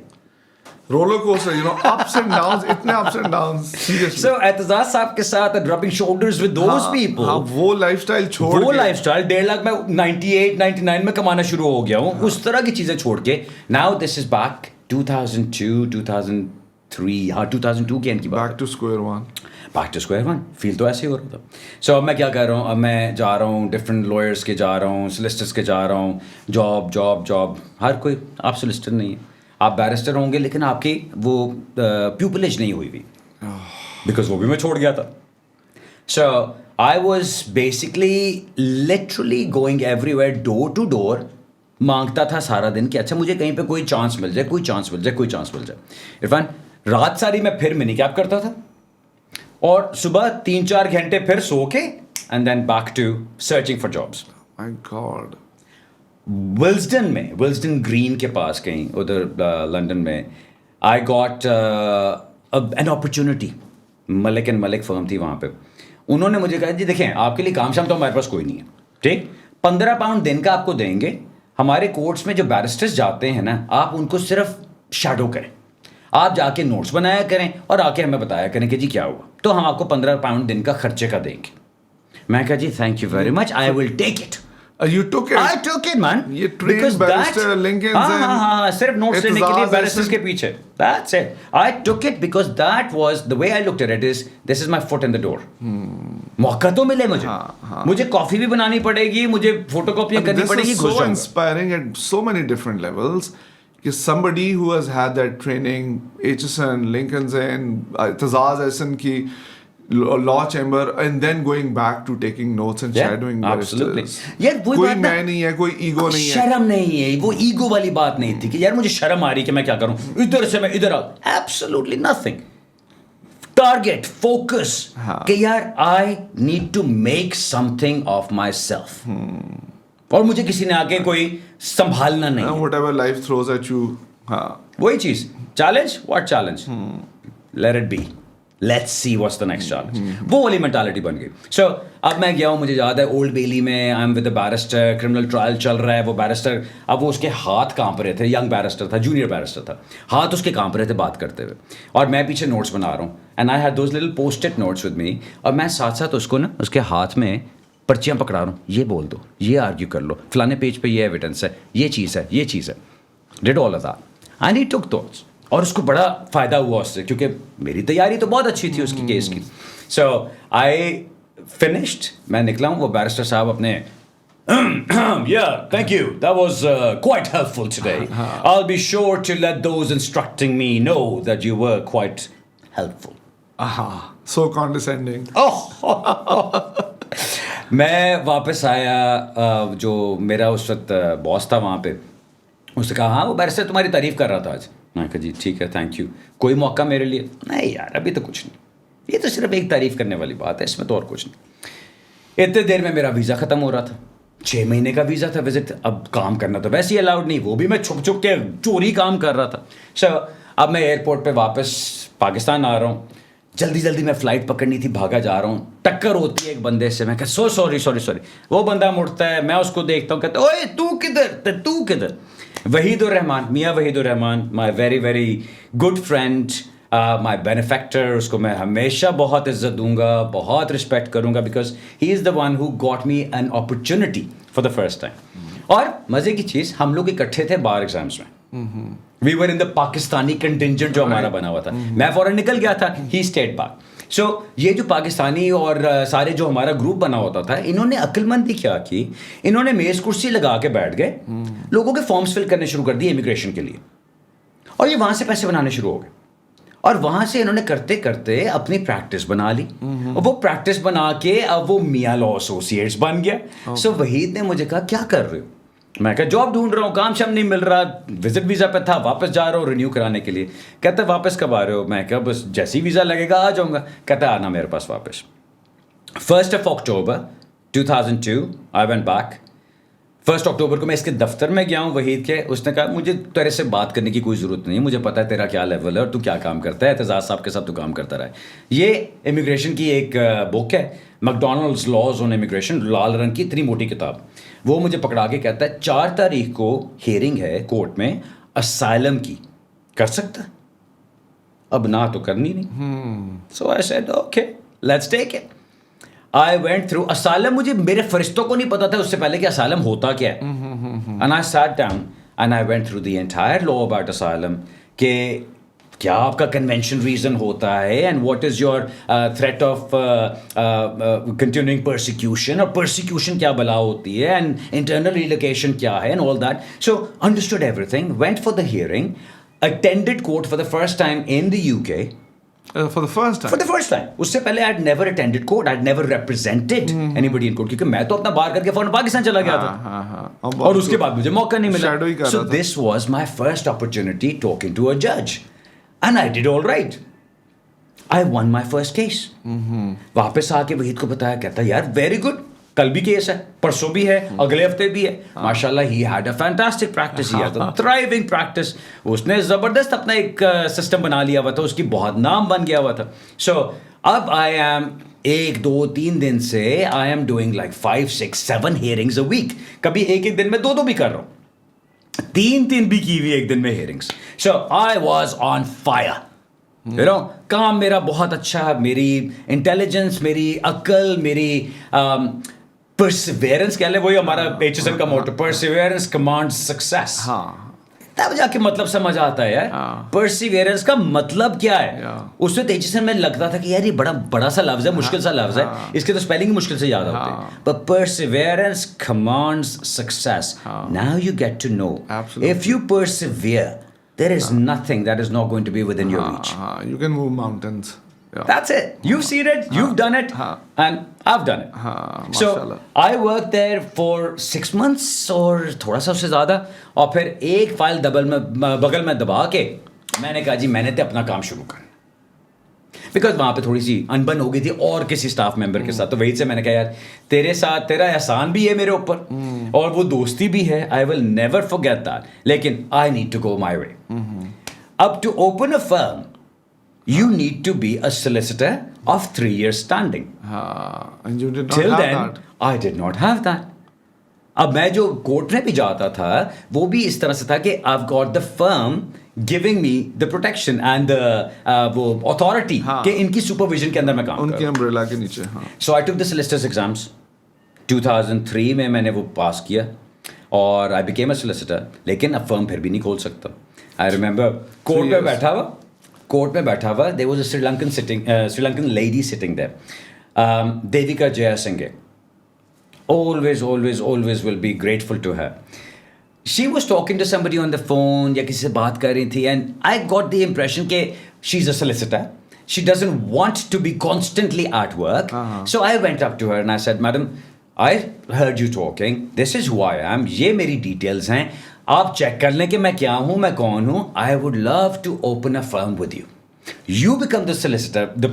roller coaster, you know, ups and downs, اتنے ups and downs, seriously. So Aitzaz صاحب کے ساتھ rubbing shoulders with those people. ہاں وہ لائف اسٹائل چھوڑ وہ کے لائف اسٹائل 1.5 لاکھ میں 98 99 میں کمانا شروع ہو گیا ہوں, اس طرح کی چیزیں چھوڑ کے. Now this is back 2002 2003, ہاں 2002 کے ان کی بات. back to square one. Back to square one, feel تو ایسے ہی ہو رہا تھا. سو اب میں کیا کر رہا ہوں, اب میں جا رہا ہوں ڈفرینٹ لائرس کے جا رہا ہوں, سلسٹرس کے جا رہا ہوں, جاب. ہر کوئی, آپ سلسٹر نہیں ہیں, آپ بیرسٹر ہوں گے لیکن آپ کی وہ پیوپلیج نہیں ہوئی بیکاز وہ بھی میں چھوڑ گیا تھا. So I was basically literally going everywhere, door to door, مانگتا تھا سارا دن کہ اچھا مجھے کہیں پہ کوئی چانس مل جائے. عرفان رات ساری میں پھر منی کیب کرتا تھا اور صبح 3-4 گھنٹے پھر سو کے and then back to searching for jobs. my God, Willesden میں, ولزڈن گرین کے پاس کہیں ادھر لنڈن میں, I got an opportunity. Malik and Malik firm تھی وہاں پہ. انہوں نے مجھے کہا جی دیکھیں آپ کے لیے کام شام تو ہمارے پاس کوئی نہیں ہے, ٹھیک, 15 پاؤنڈ دن کا آپ کو دیں گے. ہمارے کورٹس میں جو بیرسٹرز جاتے ہیں نا, آپ ان کو صرف شیڈو کریں, آپ جا کے نوٹس بنایا کریں اور آ کے ہمیں بتایا کریں کہ جی کیا ہوا, تو ہم آپ کو 15 پاؤنڈ دن کا خرچے کا دیں گے. میں کہا جی thank you very much, I will take it. you took it. I took it, man. یہ trained barrister, Lincolns and ہاں صرف نوٹس لینے کے لیے اعتزاز بیرسٹرز کے پیچھے. That's it. I took it because that was the way I looked at it is this is my foot in the door. موقع تو ملے مجھے کافی بھی بنانی پڑے گی, مجھے فوٹو کاپیاں کرنی پڑے گی. This is so inspiring at so many different levels. Somebody who has had that training, HSN, Lincoln's and Aitzaz Ahsan کی law chamber, and then going back to taking notes and shadowing barristers. کوئی میں نہیں ہے, کوئی ایگو نہیں ہے, شرم نہیں ہے, وہ ایگو والی بات نہیں تھی کہ یار مجھے شرم آ رہی کہ میں کیا کروں, ادھر سے میں ادھر آؤں. Absolutely nothing. Target, focus کہ یار I need to make something of myself. اور مجھے کسی نے آ کے کوئی سنبھالنا نہیں. whatever life throws at you. ہاں وہی چیز, challenge, what challenge? Let it be. Let's see what's the next challenge. وہ والی مینٹالٹی بن گئی. سو اب میں گیا ہوں, مجھے یاد ہے اولڈ بیلی میں, I am with a barrister, criminal trial چل رہا ہے. وہ بیرسٹر, اب وہ اس کے ہاتھ کانپ رہے تھے, ینگ بیرسٹر تھا, جونیئر بیرسٹر تھا, ہاتھ اس کے کانپ رہے تھے بات کرتے ہوئے, اور میں پیچھے نوٹس بنا رہا ہوں. And I had those little post-it notes with me, اور میں ساتھ ساتھ اس کو نا اس کے ہاتھ میں پرچیاں پکڑا رہا ہوں, یہ بول دو, یہ آرگیو کر لو, فلانے پیج پہ یہ ایویڈنس ہے, یہ چیز ہے. Did all of that and he took those. اور اس کو بڑا فائدہ ہوا اس سے, کیونکہ میری تیاری تو بہت اچھی تھی اس کی کیس کی. سو آئی فنشڈ, میں نکلا ہوں. وہ بیرسٹر صاحب اپنے yeah, thank you. That was quite helpful today. I'll be sure to let those instructing me know that you were quite helpful. So condescending. میں واپس آیا, جو میرا اس وقت باس تھا وہاں پہ, اس نے کہا ہاں وہ بیرسٹر تمہاری تعریف کر رہا تھا آج. میں کہا جی ٹھیک ہے تھینک یو, کوئی موقع میرے لیے؟ نہیں یار ابھی تو کچھ نہیں, یہ تو صرف ایک تعریف کرنے والی بات ہے, اس میں تو اور کچھ نہیں. اتنے دیر میں میرا ویزا ختم ہو رہا تھا, 6 مہینے کا ویزا تھا وزٹ, اب کام کرنا تو ویسے ہی الاؤڈ نہیں, وہ بھی میں چھپ چھپ کے چوری کام کر رہا تھا. اب میں ایئرپورٹ پہ واپس پاکستان آ رہا ہوں, جلدی میں فلائٹ پکڑنی تھی, بھاگا جا رہا ہوں, ٹکر ہوتی ہے ایک بندے سے, میں کہا سوری, وہ بندہ مڑتا ہے, میں اس کو دیکھتا ہوں, کہتا اوئے تو کدھر. Waheed ur Rahman, Mian Waheed ur Rahman, my very very good friend, my benefactor, اس کو میں ہمیشہ بہت عزت دوں گا, بہت رسپیکٹ کروں گا, because he is the one who got me an opportunity for the first time. اور مزے کی چیز, ہم لوگ اکٹھے تھے بار ایگزامس میں, وی ور ان دا پاکستانی کنٹینجنٹ جو ہمارا بنا ہوا تھا, میں فوراً نکل گیا تھا, ہی اسٹیٹ باک. سو یہ جو پاکستانی اور سارے جو ہمارا گروپ بنا ہوتا تھا, انہوں نے عقل مندی کیا کی, انہوں نے میز کرسی لگا کے بیٹھ گئے, لوگوں کے فارمس فل کرنے شروع کر دیے امیگریشن کے لیے, اور یہ وہاں سے پیسے بنانے شروع ہو گئے, اور وہاں سے انہوں نے کرتے کرتے اپنی پریکٹس بنا لی, اور وہ پریکٹس بنا کے اب وہ میاں لا ایسوسیٹس بن گیا. سو وحید نے مجھے کہا کیا کر رہے ہو؟ میں کہا جاب ڈھونڈ رہا ہوں, کام شام نہیں مل رہا, وزٹ ویزا پہ تھا, واپس جا رہا ہوں رینیو کرانے کے لیے. کہتا ہے واپس کب آ رہے ہو؟ میں کہا بس جیسی ویزا لگے گا آ جاؤں گا. کہتا ہے آنا میرے پاس واپس. 1 October 2002 I went back. 1 October کو میں اس کے دفتر میں گیا ہوں وحید کے, اس نے کہا مجھے تیرے سے بات کرنے کی کوئی ضرورت نہیں, مجھے پتا ہے تیرا کیا لیول ہے اور تو کیا کام کرتا ہے, اعتزاز صاحب کے ساتھ تو کام کرتا رہا ہے. یہ امیگریشن کی ایک بک ہے, میکڈونلڈز لاز آن امیگریشن, لال رنگ کی اتنی موٹی کتاب. وہ مجھے پکڑا کے کہتا ہے 4 تاریخ کو ہیئرنگ ہے کورٹ میں اسائلم کی, کر سکتا؟ اب نہ تو کرنی نہیں. So I said okay let's take it. I went through asylum. مجھے میرے فرشتوں کو نہیں پتا تھا اس سے پہلے کہ asylum ہوتا کیا ہے. And I sat down and I went through the entire law about asylum کہ کیا آپ کا convention reason ہوتا ہے, and what is your threat of continuing persecution, اور persecution کیا بلا ہوتی ہے, and internal relocation کیا ہے, and all that. So understood everything, went for the hearing, attended court for the first time in the UK. For the first time? For the first time. اس سے پہلے I had never attended court, I had never represented anybody in court, کیونکہ میں تو اپنا باہر کر کے فوراً پاکستان چلا گیا تھا, اور اس کے بعد مجھے موقع نہیں ملا. So this was my first opportunity talking to a judge, and I did all right. I won my first case. واپس آ کے وحید کو بتایا, کہتا یار ویری گڈ, کل بھی کیس ہے, پرسوں بھی ہے, اگلے ہفتے بھی ہے. ماشاء اللہ he had a fantastic practice, he had a thriving practice. اس نے زبردست اپنا ایک سسٹم بنا لیا ہوا تھا, اس کی بہت نام بن گیا ہوا تھا. سو اب آئی ایم 1 2 3 دن سے I am doing like 5 6 7 hearings a week. کبھی ایک دن میں 2 بھی کر رہا ہوں, 3 بھی کی ہوئی ایک دن میں ہیئرنگس. سو آئی واز آن فائر. کام میرا بہت اچھا, میری انٹیلیجنس, میری عقل, میری پرسیویرنس کہہ لیں, وہی ہمارا HSN کا موٹو, پرسیویرنس کمانڈز سکسیس. تب جا کے مطلب سمجھ آتا ہے یار, پرسیویرنس کا مطلب کیا ہے. اس وقت HSN میں لگتا تھا کہ یار یہ بڑا سا لفظ ہے, مشکل سا لفظ ہے, اس کے تو اسپیلنگ مشکل سے یاد ہوتے ہیں. But perseverance commands success. Now you get to know, if you persevere, there is nothing that is not going to be within your reach. You can move mountains. That's it. You've seen it, you've done it, and I've done it. So I worked there for 6 months اور تھوڑا سا اس سے زیادہ, اور پھر ایک فائل بغل میں دبا کے میں نے کہا جی میں نے تو اپنا کام شروع کرنا, بیکاز وہاں پہ تھوڑی سی انبن ہو گئی تھی اور کسی اسٹاف ممبر کے ساتھ. تو وہی سے میں نے کہا یار تیرے ساتھ تیرا احسان بھی ہے میرے اوپر, اور وہ دوستی بھی ہے, I will never forget that, لیکن I need to go my way. اب to open a firm, you need to be a solicitor of 3 years standing. And you did not Till have then, that. I did not have that. اب میں جو کورٹ میں بھی جاتا تھا وہ بھی اس طرح سے تھا کہ I've got the firm giving me the protection and the وہ authority کہ ان کی supervision کے اندر میں کام کروں, ان کی امبریلا کے نیچے. So I took the solicitor's exams. 2003 میں نے وہ پاس کیا اور I became a solicitor, لیکن اب فرم پھر بھی نہیں کھول سکتا. I remember کورٹ میں بیٹھا ہوا there was a Sri Lankan lady sitting there, Devika Jayasinghe. always will be grateful to her. She was talking to somebody on the phone یا کسی سے بات کر رہی تھی, and I got the impression کہ she's a solicitor, she doesn't want to be constantly at work. So I went up to her and I said, madam, I heard you talking, this is who I am, یہ میری ڈیٹیلز ہیں, آپ چیک کر لیں کہ میں کیا ہوں, میں کون ہوں. I would love to open a firm with you. You become the solicitor, the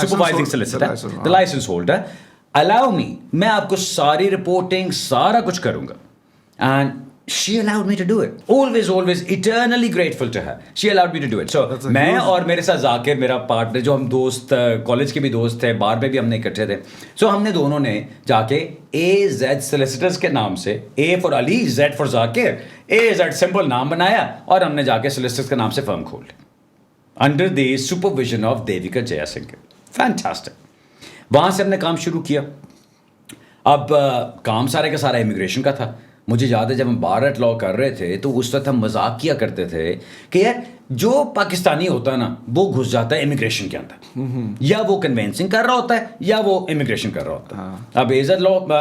supervising solicitor, the license holder. Allow me, میں آپ کو ساری reporting, سارا کچھ کروں گا. And she allowed me to do it. Always, eternally grateful to her. She allowed me to do it. So, میں اور میرے ساتھ ذاکر, میرا پارٹنر, جو ہم دوست, کالج کے بھی دوست تھے, بار میں بھی ہم نے اکٹھے تھے. So, ہم نے دونوں نے جا کے AZ Solicitors کے نام سے, A for Ali, Z for Zakir, AZ simple نام بنایا, اور ہم نے جا کے Solicitors کے نام سے فرم کھول لی. Under the supervision of Devika Jayasinghe. Fantastic. وہاں سے ہم نے کام شروع کیا. اب کام سارے کا سارا امیگریشن کا تھا. مجھے یاد ہے جب ہم بارٹ لا کر رہے تھے تو اس وقت ہم مذاق کیا کرتے تھے کہ یار جو پاکستانی ہوتا ہے نا وہ گھس جاتا ہے امیگریشن کے اندر, یا وہ کنوینسنگ کر رہا ہوتا ہے یا وہ امیگریشن کر رہا ہوتا ہے. اب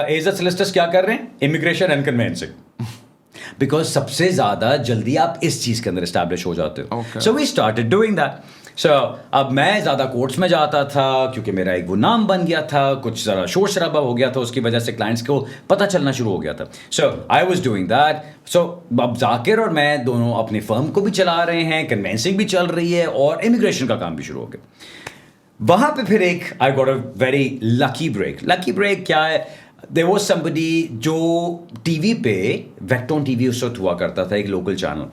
ایزد سولسٹرز کیا کر رہے ہیں؟ Immigration and convincing. بیکاز سب سے زیادہ جلدی آپ اس چیز کے اندر اسٹیبلش ہو جاتے ہو. سو وی اسٹارٹیڈ ڈوئنگ دیٹ. سو اب میں زیادہ کورٹس میں جاتا تھا کیونکہ میرا ایک وہ نام بن گیا تھا, کچھ ذرا شور شرابہ ہو گیا تھا, اس کی وجہ سے کلائنٹس کو پتہ چلنا شروع ہو گیا تھا. So I was doing that. سو اب ذاکر اور میں دونوں اپنی فرم کو بھی چلا رہے ہیں, کنوینسنگ بھی چل رہی ہے, اور امیگریشن کا کام بھی شروع ہو گیا. وہاں پہ پھر ایک آئی got a very lucky break. Lucky break کیا ہے؟ there was somebody جو ٹی وی پہ, ویکٹون ٹی وی اس وقت ہوا کرتا تھا, ایک لوکل چینل,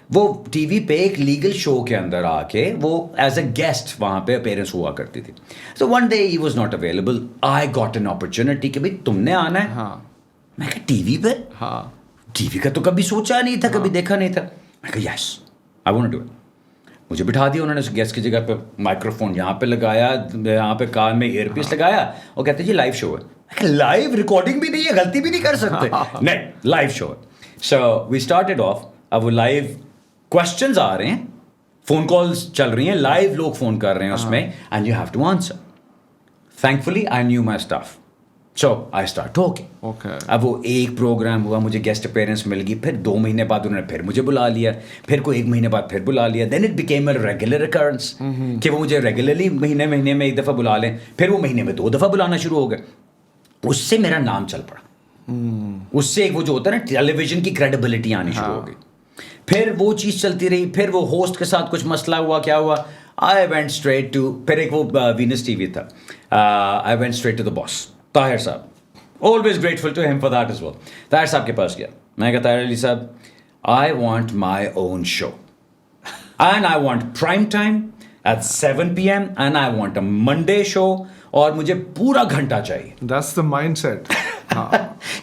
وہ ٹی وی پہ ایک لیگل شو کے اندر آ کے وہ ایز اے گیسٹ وہاں پہ اپیرنس ہوا کرتی تھی. So one day he was not available. I got an opportunity کہ بھائی تم نے آنا ہے. میں کہا ٹی وی پہ؟ ٹی وی کا تو کبھی سوچا نہیں تھا, کبھی دیکھا نہیں تھا. میں کہا yes I want to do it. مجھے بٹھا دیا انہوں نے گیسٹ کی جگہ پہ, مائکرو فون یہاں پہ لگایا, یہاں پہ کان میں ایئر پیس لگایا, اور کہتے جی لائیو شو ہے. لائیو ریکارڈنگ بھی نہیں ہے, غلطی بھی نہیں کر سکتے. نہیں, لائیو شو ہے. سو وی اسٹارٹیڈ آف. اب وہ لائیو کوشچنز آ رہے ہیں, فون کالز چل رہی ہیں, لائیو لوگ فون کر رہے ہیں اس میں, and you have to answer. Thankfully I knew my staff. So I start talking. اب وہ ایک پروگرام ہوا, مجھے گیسٹ اپیرنس مل گئی, پھر 2 مہینے بعد انہوں نے پھر مجھے بلا لیا, پھر کوئی 1 مہینے بعد پھر بلا لیا. Then it became a regular occurrence کہ وہ مجھے ریگولرلی مہینے میں 1 دفعہ بلا لیں, پھر وہ مہینے میں 2 دفعہ بلانا شروع ہو گئے. اس سے میرا نام چل پڑا. اس سے ایک وہ جو ہوتا ہے نا ٹیلی ویژن کی کریڈیبلٹی آنی شروع ہو گئی. پھر وہ چیز چلتی رہی, پھر وہ ہوسٹ کے ساتھ کچھ مسئلہ ہوا, کیا ہوا, آئی وینٹ اسٹریٹ ٹو, پھر ایک وہ وینس ٹی وی تھا, I went straight to the boss Tahir sahib. Always grateful to him for that as well. Tahir sahib کے پاس گیا, میں کہا Tahir Ali sahib I want my own show and I want prime time at 7 PM and I want a Monday show, اور مجھے پورا گھنٹہ چاہیے. That's the mindset.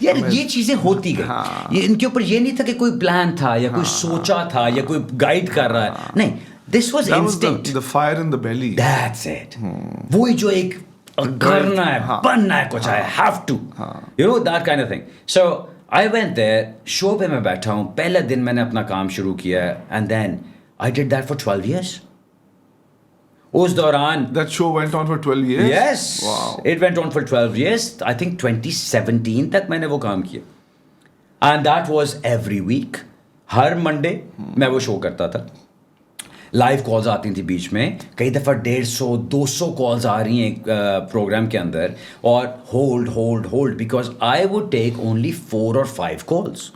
یار یہ چیزیں ہوتی گئی, ان کے اوپر یہ نہیں تھا کہ کوئی پلان تھا یا کوئی سوچا تھا یا کوئی گائیڈ کر رہا ہے, نہیں, this was instinct. The fire in the belly. That's it. وہی جو ایک کرنا ہے, بننا ہے کچھ ہے, have to, you know that kind of thing. So I went there, شو پہ میں بیٹھا ہوں, پہلے دن میں نے اپنا کام شروع کیا ہے, and then I did that for 12 years. اس دوران That show went on for 12 years? Yes. Wow. It went on for 12 years. I think 2017 تک میں نے وہ کام کیا. And that was every week. Hare Monday میں وہ شو کرتا تھا. لائیو کالز آتی تھیں بیچ میں, کئی دفعہ 150-200 کالز آ رہی ہیں پروگرام کے اندر, اور hold because I would take only 4 or 5 calls.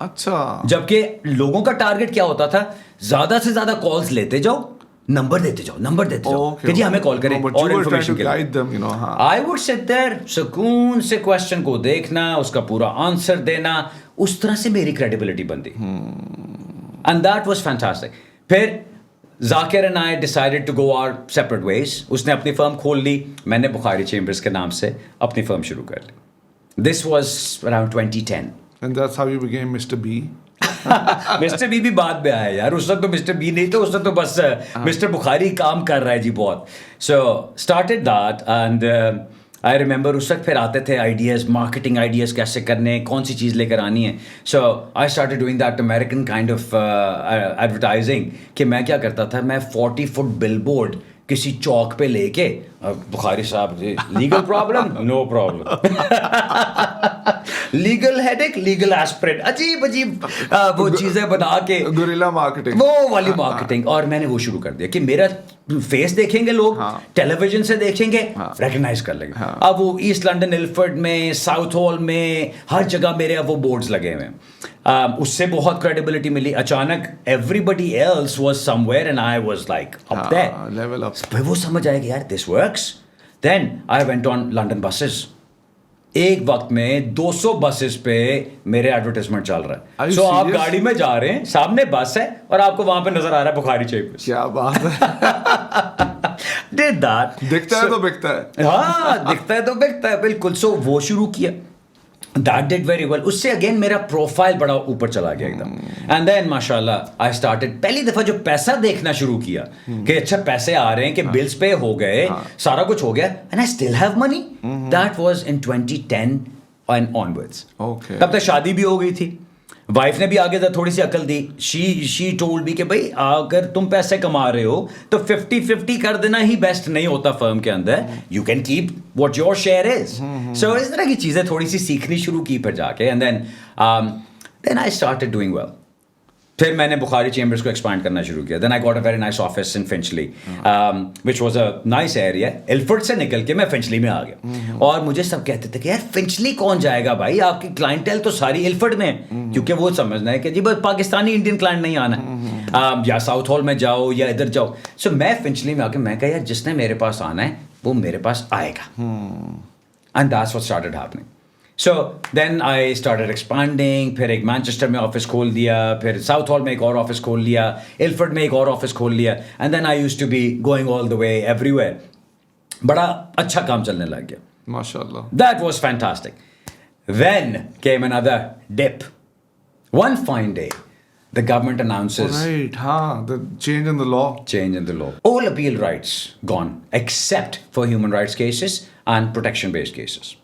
اچھا. جبکہ لوگوں کا ٹارگیٹ کیا ہوتا تھا, زیادہ سے زیادہ کالز لیتے جاؤ, نمبر دیتے جاؤ کہ جی ہمیں کال کریں اور انفارمیشن کے لیے. آئی وڈ سٹ دیر, سکون سے کوشچن کو دیکھنا, اس کا پورا آنسر دینا, اس طرح سے میری کریڈیبلٹی بنتی. And that was fantastic. پھر Zakir and I decided to go our separate ways. اس نے اپنی فرم کھول لی, میں نے بخاری چیمبرز کے نام سے اپنی فرم شروع کر لی. This was around 2010. And that's how you became Mr. B. Mister B بھی بعد میں آیا یار, اس وقت تو مسٹر بی نہیں, تو اس وقت تو بس مسٹر بخاری کام کر رہا ہے جی بہت. So started that, and I remember اس وقت پھر آتے تھے آئیڈیاز, مارکیٹنگ آئیڈیاز کیسے کرنے, کون سی چیز لے کر آنی ہے. So I started doing that American kind of advertising, کہ میں کیا کرتا تھا, میں 40 فٹ بل بورڈ کسی چوک پہ لے کے Bukhari sahib ji legal problem no problem legal head ایک لیگل ایسپرٹ عجیب عجیب وہ چیزیں بنا کے گوریلا مارکیٹنگ وہ والی مارکیٹنگ. اور میں نے وہ شروع کر دیا کہ میرا فیس دیکھیں گے لوگ ٹیلی ویژن سے دیکھیں گے ریکگنائز کر لیں گے. اب وہ ایسٹ لنڈن ایلفرڈ میں ساؤتھ ہال میں ہر جگہ میرے اب وہ بورڈز لگے ہوئے ہیں. اس سے بہت کریڈیبلٹی ملی. اچانک everybody else was somewhere and I was like up there level up. پھر وہ سمجھ آئے کہ یار this works. Then I went on London buses. ایک وقت میں 200 بسز پہ میرے ایڈورٹائزمنٹ چل رہا ہے. سو آپ گاڑی میں جا رہے ہیں, سامنے بس ہے اور آپ کو وہاں پہ نظر آ رہا ہے بخاری چیمبرز. کیا بات ہے. Did that. دکھتا ہے تو بکتا ہے. ہاں دکھتا ہے تو بکتا ہے بالکل. سو وہ شروع کیا. That did very well. اس سے اگین میرا پروفائل بڑا اوپر چلا گیا ایک دم. اینڈ دین ماشاء اللہ آئی اسٹارٹیڈ. پہلی دفعہ جو پیسہ دیکھنا شروع کیا کہ اچھا پیسے آ رہے ہیں, کہ بلز پے ہو گئے, سارا کچھ ہو گیا, and I still have money. That was in 2010 and onwards. تب تک شادی بھی ہو گئی تھی. وائف نے بھی آگے تھوڑی سی عقل دی. شی ٹولڈ بھی کہ بھائی اگر تم پیسے کما رہے ہو تو 50-50 کر دینا ہی بیسٹ نہیں ہوتا فرم کے اندر. You can keep what your share is. سو اس طرح کی چیزیں تھوڑی سی سیکھنی شروع کی پھر جا کے. And then I started doing well. پھر میں نے بخاری چیمبرز کو ایکسپینڈ کرنا شروع کیا. Then I got a very nice office in Finchley which was a nice area. Ilford سے نکل کے میں فنچلی میں آ گیا. اور مجھے سب کہتے تھے کہ یار فنچلی کون جائے گا بھائی, آپ کی کلائنٹیل تو ساری ایلفرڈ میں ہے. کیونکہ وہ سمجھنا ہے کہ جی بس پاکستانی انڈین کلائنٹ نہیں آنا ہے, یا ساؤتھ ہال میں جاؤ یا ادھر جاؤ. سو میں فنچلی میں آ کے میں کہا یار جس نے میرے پاس آنا ہے وہ میرے پاس آئے گا. And that's what started happening. So then I started expanding. پھر ایک مانچسٹر میں آفس کھول دیا, پھر ساؤتھ ہال میں ایک اور آفس کھول لیا, ایلفرڈ میں ایک اور آفس کھول لیا. And then I used to be going all the way everywhere. بڑا اچھا کام چلنے لگ گیا. ماشاء اللہ. That was fantastic. Then came another dip. One fine day, the government announces right, the change in the law. Change in the law. All appeal rights gone, except for human rights cases and protection-based cases.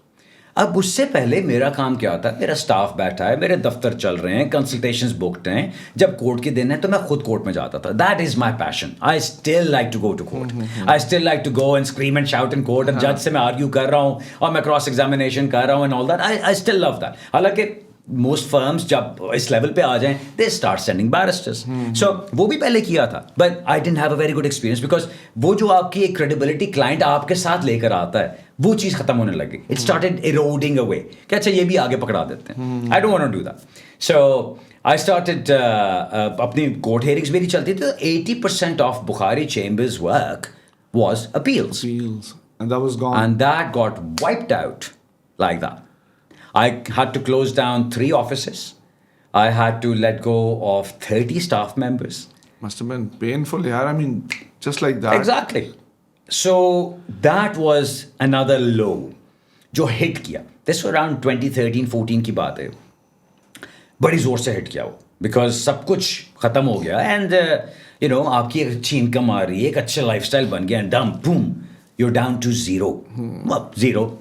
اب اس سے پہلے میرا کام کیا تھا, میرا اسٹاف بیٹھا ہے, میرے دفتر چل رہے ہیں, کنسلٹیشنز بکڈ ہیں. جب کورٹ کے دن ہے تو میں خود کورٹ میں جاتا تھا. That is my passion. I still like to go to court. I still like to go and scream and shout in court. اب جج سے میں آرگیو کر رہا ہوں اور میں کراس ایگزامینیشن کر رہا ہوں and all that. I still love that. حالانکہ موسٹ فرمس جب اس لیول پہ آ جائیں they start sending barristers. So وہ بھی پہلے کیا تھا, but I didn't have a very good experience, because وہ جو آپ کی ایک کریڈیبلٹی کلائنٹ آپ کے ساتھ لے کر آتا ہے وہ چیز ختم ہونے لگی. اٹ اسٹارٹڈ ایروڈنگ اوے کہ اچھا یہ بھی آگے پکڑا دیتے ہیں. I don't want to do that. So I started اپنی کورٹ ہیئرنگس میری چلتی تھی. 80% of Bukhari chambers work was appeals, And that was gone. and that got wiped out like that. I had to close down 3 offices. I had to let go of 30 staff members. Must have been painful, yaar. I mean, just like that. Exactly. So that was another low جو hit کیا. This was around 2013-14 کی بات ہے. بڑی زور سے hit کیا وہ, because سب کچھ ختم ہو گیا اینڈ آپ کی ایک اچھی انکم آ رہی ہے, ایک اچھا لائف اسٹائل بن گیا, and dum boom you're down to zero,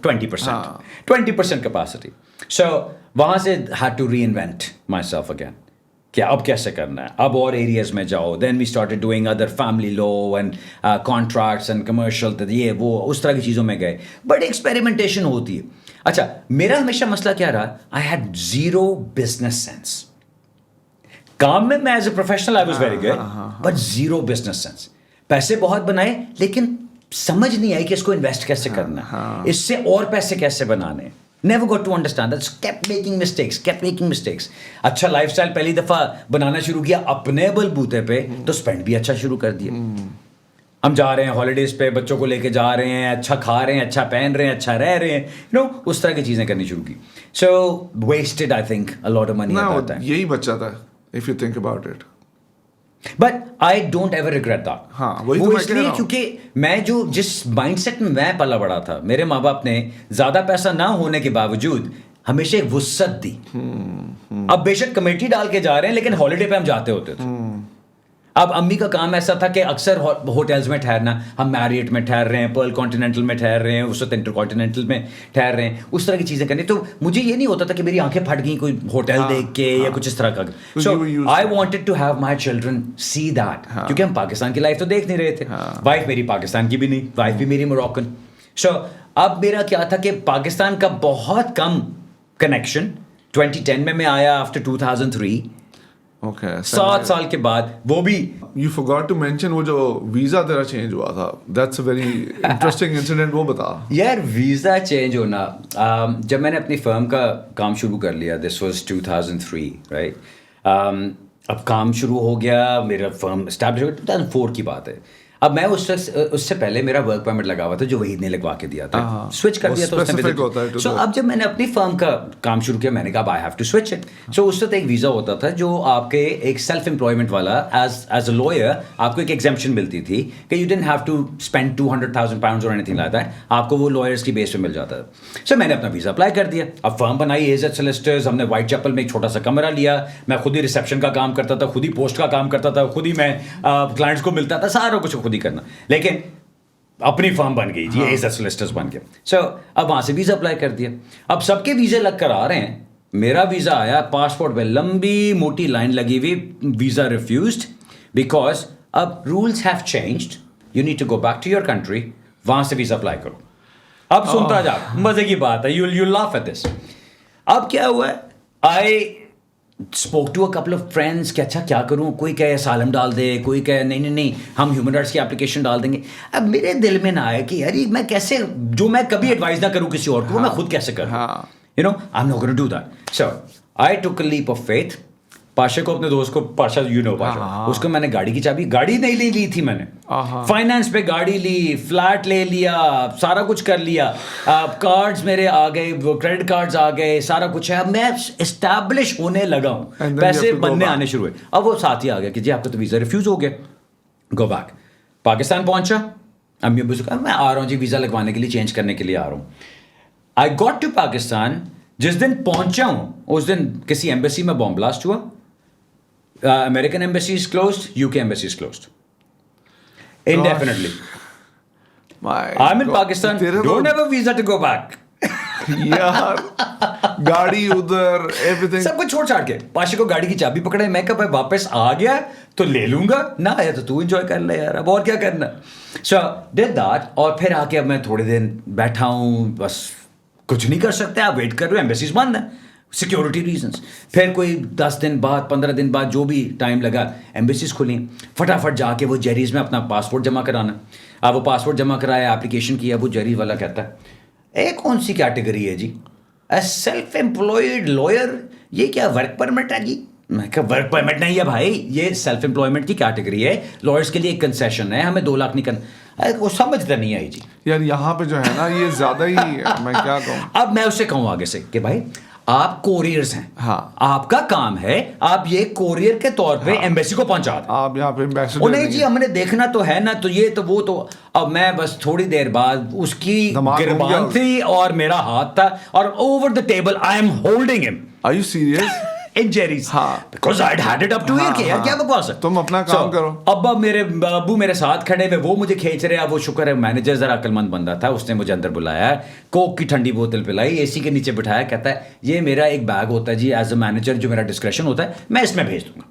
20% capacity. So وہاں سے had to reinvent myself again. کہ اب کیسے کرنا ہے, اب اور ایریاز میں جاؤ. Then we started doing other family law and contracts and commercial, یہ وہ اس طرح کی چیزوں میں گئے. بڑی ایکسپیریمنٹیشن ہوتی ہے. اچھا میرا ہمیشہ مسئلہ کیا رہا, I had zero business sense. کام میں as a professional I was very good, but zero business sense. پیسے بہت بنائے لیکن سمجھ نہیں آئی کہ اس کو انویسٹ کیسے کرنا ہے, اس سے اور پیسے کیسے بنانے. Never got to understand that. Kept making mistakes. اچھا لائف اسٹائل پہلی دفعہ بنانا شروع کیا اپنے بلبوتے پہ, تو اسپینڈ بھی اچھا شروع کر دیا. ہم جا رہے ہیں ہالیڈیز پہ, بچوں کو لے کے جا رہے ہیں, اچھا کھا رہے ہیں, اچھا پہن رہے ہیں, اچھا رہ رہے ہیں, اس طرح کی چیزیں کرنی شروع کی. So wasted I think a lot of money at that time. یہی بچہ تھا if you think about it. But I don't ever regret that. وہ اس لیے کیونکہ میں جس مائنڈ سیٹ میں میں پلا بڑا تھا, میرے ماں باپ نے زیادہ پیسہ نہ ہونے کے باوجود ہمیشہ ایک وسعت دی. اب بے شک کمیٹی ڈال کے جا رہے ہیں لیکن ہالیڈے پہ ہم جاتے ہوتے تھے. اب امی کا کام ایسا تھا کہ اکثر ہوٹلز میں ٹھہرنا, ہم میریٹ میں ٹھہر رہے ہیں, پرل کانٹیننٹل میں ٹھہر رہے ہیں, اس وقت انٹر کانٹیننٹل میں ٹھہر رہے ہیں, اس طرح کی چیزیں کرنی. تو مجھے یہ نہیں ہوتا تھا کہ میری آنکھیں پھٹ گئیں کوئی ہوٹل دیکھ کے یا کچھ اس طرح کا. So I wanted to have my children see that, کیونکہ ہم پاکستان کی لائف تو دیکھ نہیں رہے تھے. وائف میری پاکستان کی بھی نہیں, وائف بھی میری موراکن. سو اب میرا کیا تھا کہ پاکستان کا بہت کم کنیکشن. 2010 میں آیا آفٹر 2003. اوکے 7 سال کے بعد, وہ بھی یو forgot to mention وہ جو ویزا تیرا چینج ہوا تھا, that's a very interesting incident, وہ بتا یار. ویزا چینج ہونا, جب میں نے اپنی فرم کا کام شروع کر لیا, دس واز 2003 رائٹ. اب کام شروع ہو گیا, میرا فرم اسٹیبلش ہو گیا, 2004 کی بات ہے. اب میں اس سے پہلے میرا ورک پرمٹ لگا ہوا تھا جو وحید نے لگوا کے دیا تھا, سوئچ کر دیا تھا. سو اب جب میں نے اپنی فرم کا کام شروع کیا, میں نے کہا I have to switch it. So اس وقت ایک ویزا ہوتا تھا جو آپ کے ایک سیلف امپلائمنٹ والا, ایز اے لوئر آپ کو ایک ایگزمپشن ملتی تھی کہ you didn't have to spend 200,000 pounds اور اینی تھنگ لائک دیٹ, آپ کو وہ لوئرس کی بیس پہ مل جاتا تھا. سو میں نے اپنا ویزا اپلائی کر دیا. اب فرم بنائی AZ Solicitors, ہم نے وائٹ چیپل میں ایک چھوٹا سا کمرہ لیا, میں خود ہی ریسیپشن کا کام کرتا تھا, خود ہی پوسٹ کا کام کرتا تھا, خود ہی میں کلائنٹس کو ملتا تھا, سارا کچھ خود ہی کرنا. لیکن اپنی فرم بن گئی جی, AZ Solicitors بن گیا. سو اب وہاں سے ویزا اپلائی کر دیا. اب سب کے ویزے لگ کر آ رہے ہیں, میرا ویزا آیا, پاسپورٹ پہ لمبی موٹی لائن لگی ہوئی, ویزا ریفیوزڈ بیکاز اب rules have changed, you need to go back to your country, وہاں سے ویزا اپلائی کرو. اب سنتا جا, مزے کی بات ہے, یو لاف ایٹ دس. اب کیا ہوا ہے, I spoke to a couple of friends کہ اچھا کیا کروں, کوئی کہے اسالم ڈال دے, کوئی کہے نہیں ہم ہیومن رائٹس کی اپلیکیشن ڈال دیں گے. اب میرے دل میں نہ آیا کہ یار میں کیسے, جو میں کبھی ایڈوائز نہ کروں کسی اور کو, میں خود کیسے کروں, you know I am not gonna do that. So I took a leap of faith. Pasha کو, اپنے دوست کو, پاشا یو نو پاشا, اس کو میں نے گاڑی کی چابی, گاڑی نہیں لی تھی میں نے, فائنانس پہ گاڑی لی, فلیٹ لے لیا, سارا کچھ کر لیا, کارڈز میرے آ گئے, کریڈٹ کارڈز آ گئے, سارا کچھ ہے. اب میں اسٹیبلش ہونے لگا ہوں, پیسے بننے آنے شروع ہوئے. اب وہ ساتھ ہی آ گیا کہ جی آپ کا تو ویزا ریفیوز ہو گیا, گو بیک. پاکستان پہنچا, امی ابو سے کہا میں آ رہا ہوں جی ویزا لگوانے کے لیے, چینج کرنے کے لیے آ رہا ہوں. I got to Pakistan. جس دن پہنچا ہوں اس دن کسی ایمبیسی میں بام بلاسٹ ہوا. American embassy is closed, UK embassy is closed indefinitely. I'm in Pakistan, don't have a visa to go back. یار گاڑی ادھر, ایوری سب کچھ چھوڑ چھاڑ کے پاشا کو گاڑی کی چابی پکڑے, میں کہا بھائی واپس آ گیا تو لے لوں گا, نہ آیا تو انجوائے کر لے یار, اب اور کیا کرنا. سو ڈیڈ دیٹ. اور پھر آ کے اب میں تھوڑے دن بیٹھا ہوں, بس کچھ نہیں کر سکتے, آپ ویٹ کر رہے ہو, ایمبیسیز بند ہیں, سیکورٹی ریزنس. پھر کوئی 10 دن بعد 15 دن بعد جو بھی ٹائم لگا, ایمبیسیز کھلیں, فٹافٹ جا کے وہ جیریز میں اپنا پاسپورٹ جمع کرانا. اب وہ پاسپورٹ جمع کرایا, اپلیکیشن کیا, وہ جیریز والا کہتا ہے کون سی کیٹیگری ہے جی, سیلف امپلائڈ لوئر, یہ کیا ورک پرمٹ ہے جی؟ میں کہا ورک پرمٹ نہیں ہے بھائی, یہ سیلف امپلائمنٹ کی کیٹیگری ہے, لوئرس کے لیے ایک کنسیشن ہے, ہمیں 2 لاکھ نہیں کرنا. وہ سمجھتا نہیں آئی جی. یار یہاں پہ جو ہے نا یہ زیادہ ہی, میں کیا کہوں. اب میں اسے کہوں آگے سے کہ بھائی آپ کوریئرز ہیں, آپ کا کام ہے آپ یہ کوریئر کے طور پہ ایمبیسی کو پہنچا دیں. آپ یہاں پہ ایمبیسیڈر نہیں جی ہم نے دیکھنا تو ہے نا, تو یہ تو وہ تو. اب میں بس تھوڑی دیر بعد اس کی گربان تھی اور میرا ہاتھ تھا, اور over the table I am holding ہم. Are you serious? In Jerry's. Because I'd had it up to here. کہ کیا بکواس ہے, تم اپنا کام کرو. ابا میرے ابو میرے ساتھ کھڑے ہوئے, وہ مجھے کھینچ رہے. اب وہ شکر ہے مینیجر ذرا عقل مند بندہ تھا, اس نے مجھے اندر بلایا, کوک کی ٹھنڈی بوتل پلائی, AC کے نیچے بٹھایا, کہتا ہے یہ میرا ایک بیگ ہوتا ہے جی ایز اے مینیجر, جو میرا ڈسکریشن ہوتا ہے میں اس میں بھیج دوں گا.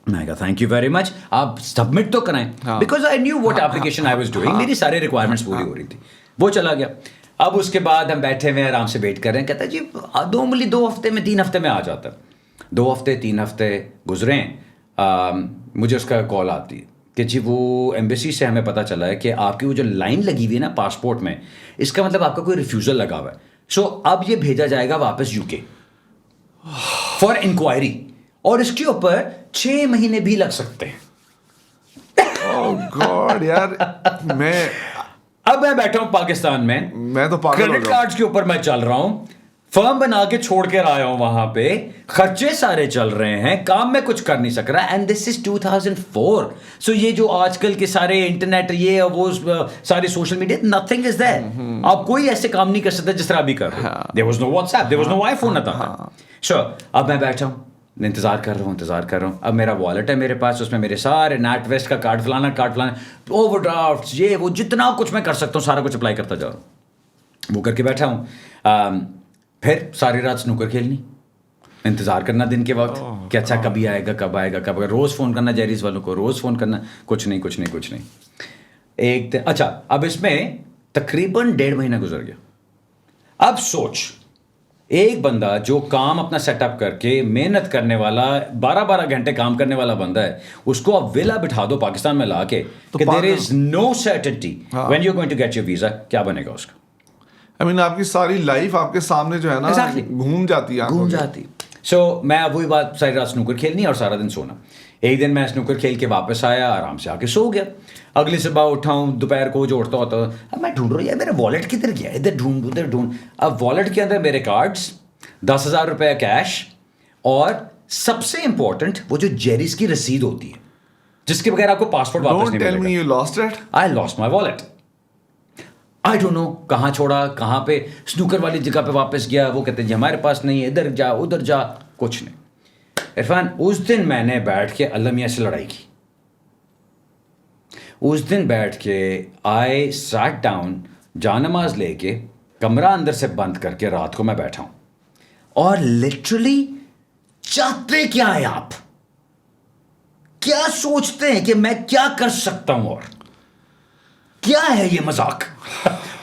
میں کہا تھینک یو ویری مچ, آپ سبمٹ تو کرائیں, because I knew what application I was doing, میری سارے ریکوائرمنٹس پوری ہو رہی تھی. وہ چلا گیا. اب اس کے بعد ہم بیٹھے ہوئے آرام سے ویٹ کر رہے ہیں, کہتا ہے جی 2 ہفتے میں 3 ہفتے میں آ جاتا ہے. 2 ہفتے 3 ہفتے گزرے, مجھے اس کا کال آتی ہے کہ جی وہ ایمبیسی سے ہمیں پتہ چلا ہے کہ آپ کی وہ جو لائن لگی ہوئی ہے نا پاسپورٹ میں, اس کا مطلب آپ کا کوئی ریفیوزل لگا ہوا ہے. سو اب یہ بھیجا جائے گا واپس UK فار انکوائری, اور اس کے اوپر 6 مہینے بھی لگ سکتے ہیں. Oh God, یار اب میں بیٹھا ہوں پاکستان میں تو کریڈٹ کارڈز کے اوپر میں چل رہا ہوں, فرم بنا کے چھوڑ کے آیا ہوں وہاں پہ, خرچے سارے چل رہے ہیں, کام میں کچھ کر نہیں سک رہا. اینڈ دس از 2004. سو یہ جو آج کل کے سارے انٹرنیٹ, یہ وہ سارے سوشل میڈیا, نتھنگ از دیر. آپ کوئی ایسے کام نہیں کر سکتے جس طرح ابھی کر رہے. There was no WhatsApp, there was no iPhone, نہ تھا. سو اب میں بیٹھا ہوں, انتظار کر رہا ہوں. اب میرا والٹ ہے میرے پاس, اس میں میرے سارے نیٹ ویسٹ کا کارڈ فلانا اوور ڈرافٹ یہ وہ جتنا کچھ میں کر سکتا ہوں سارا کچھ اپلائی کرتا جا رہا ہوں. وہ کر کے بیٹھا ہوں. پھر ساری رات سنوکر کھیلنی, انتظار کرنا دن کے وقت کہ اچھا کبھی آئے گا. روز فون کرنا جیریز والوں کو, روز فون کرنا, کچھ نہیں. ایک دن اچھا, اب اس میں تقریباً 1.5 مہینہ گزر گیا. اب سوچ, ایک بندہ جو کام اپنا سیٹ اپ کر کے محنت کرنے والا 12 گھنٹے کام کرنے والا بندہ ہے, اس کو اب ویلا بٹھا دو پاکستان میں لا کے کہ there is no certainty when you going to get your visa, کیا بنے گا اس کا؟ آپ کی ساری لائف آپ کے سامنے جو ہے نا گھوم جاتی. سو میں وہی بات, ساری رات سنوکر کھیلنی اور سارا دن سونا. ایک دن میں سنوکر کھیل کے واپس آیا, آرام سے آ کے سو گیا. اگلی صبح اٹھاؤں, دوپہر کو جو اٹھتا ہوتا, اب میں ڈھونڈ رہا ہوں یار میرا والٹ کدھر گیا, ادھر ڈھونڈ. اب والٹ کے اندر میرے کارڈس, 10,000 روپے کیش, اور سب سے امپورٹنٹ وہ جو جیریز کی رسید ہوتی ہے جس کے بغیر آپ کو پاسپورٹ واپس نہیں ملے گا. You lost it? I lost my wallet. I don't know کہاں چھوڑا, کہاں پہ سنوکر والی جگہ پہ واپس گیا. وہ کہتے ہیں جی ہمارے پاس نہیں ہے, ادھر جا ادھر جا, کچھ نہیں. عرفان, اس دن میں نے بیٹھ کے اللہ میاں سے لڑائی کی. اس دن بیٹھ کے I sat down, جانماز لے کے کمرہ اندر سے بند کر کے رات کو میں بیٹھا ہوں, اور لٹرلی چاہتے کیا ہے آپ, کیا سوچتے ہیں کہ میں کیا کر سکتا ہوں, اور کیا ہے یہ مذاق.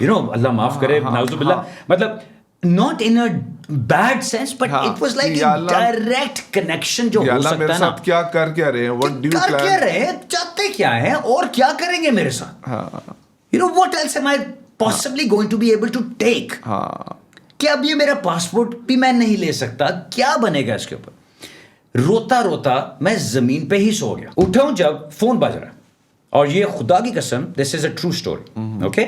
اللہ معاف کرے, نعوذ باللہ, مطلب not in a bad sense but it was like a direct connection جو ہو سکتا ہے نا. میرے ساتھ کیا کر کیا رہے ہیں, what do you plan, کر کیا رہے ہیں, چاہتے کیا ہیں, اور کیا کریں گے میرے ساتھ. what else am I possibly going to be able to take. کہ اب یہ میرا پاسپورٹ بھی میں نہیں لے سکتا, کیا بنے گا اس کے اوپر. روتا روتا میں زمین پہ ہی سو گیا. اٹھا ہوں جب فون بج رہا, اور یہ خدا کی قسم, دس از اے ٹرو اسٹوری, اوکے,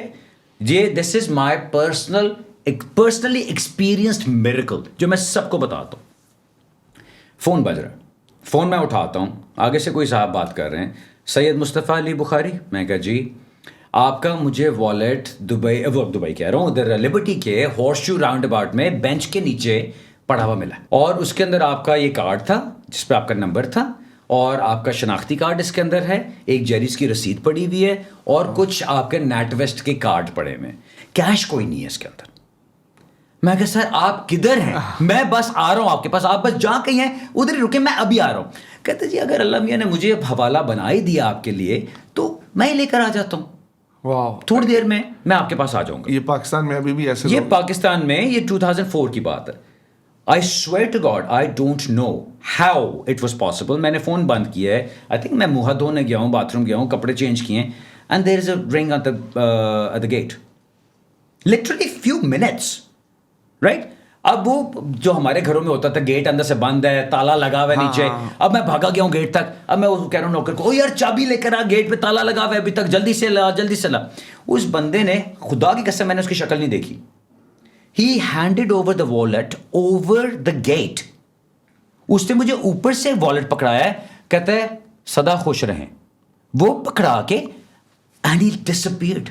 یہ دس از مائی پرسنلی ایکسپیرینسڈ میریکل جو میں سب کو بتاتا ہوں. فون بج رہا, فون میں اٹھاتا ہوں, آگے سے کوئی صاحب بات کر رہے ہیں, سید مصطفیٰ علی بخاری. میں کہا جی, آپ کا مجھے والٹ دبئی کہہ رہا ہوں, ادھر لبرٹی کے ہارس شو راؤنڈ اباؤٹ میں بینچ کے نیچے پڑا ہوا ملا, اور اس کے اندر آپ کا یہ کارڈ تھا جس پہ آپ کا نمبر تھا, اور آپ کا شناختی کارڈ اس کے اندر ہے, ایک جیریز کی رسید پڑی ہوئی ہے, اور کچھ آپ کے نیٹ ویسٹ کے کارڈ پڑے ہوئے, کیش کوئی نہیں ہے اس کے اندر. میں کہا سر آپ کدھر ہیں, میں بس آ رہا ہوں آپ کے پاس, آپ بس جہاں کہیں ہیں ادھر ہی رکے, میں ابھی آ رہا ہوں. کہتے جی اگر اللہ میاں نے مجھے حوالہ بنا ہی دیا آپ کے لیے تو میں ہی لے کر آ جاتا ہوں, تھوڑی دیر میں آپ کے پاس آ جاؤں گا. یہ پاکستان میں ابھی بھی ایسے, یہ پاکستان میں یہ 2004 کی بات ہے. I swear to God, I don't know how it was possible. میں نے فون بند کیا ہے, I think میں منہ دھونے گیا ہوں, باتھ روم گیا ہوں, کپڑے چینج کیے ہیں, and there is a ring at the gate. Literally few minutes, right? اب وہ جو ہمارے گھروں میں ہوتا تھا, گیٹ اندر سے بند ہے, تالا لگا ہوا ہے نیچے, اب میں بھاگا گیا ہوں گیٹ تک, اب میں کہہ رہا ہوں نوکر کو, او یار چابی لے کر آ, گیٹ پہ تالا لگا ہوا ہے ابھی تک, جلدی سے لا. اس بندے نے, خدا کی قسم میں نے اس کی شکل نہیں دیکھی, he handed over the wallet over the gate. اس نے مجھے اوپر سے والٹ پکڑایا ہے, کہتا ہے سدا خوش رہیں, وہ پکڑا کے and he disappeared.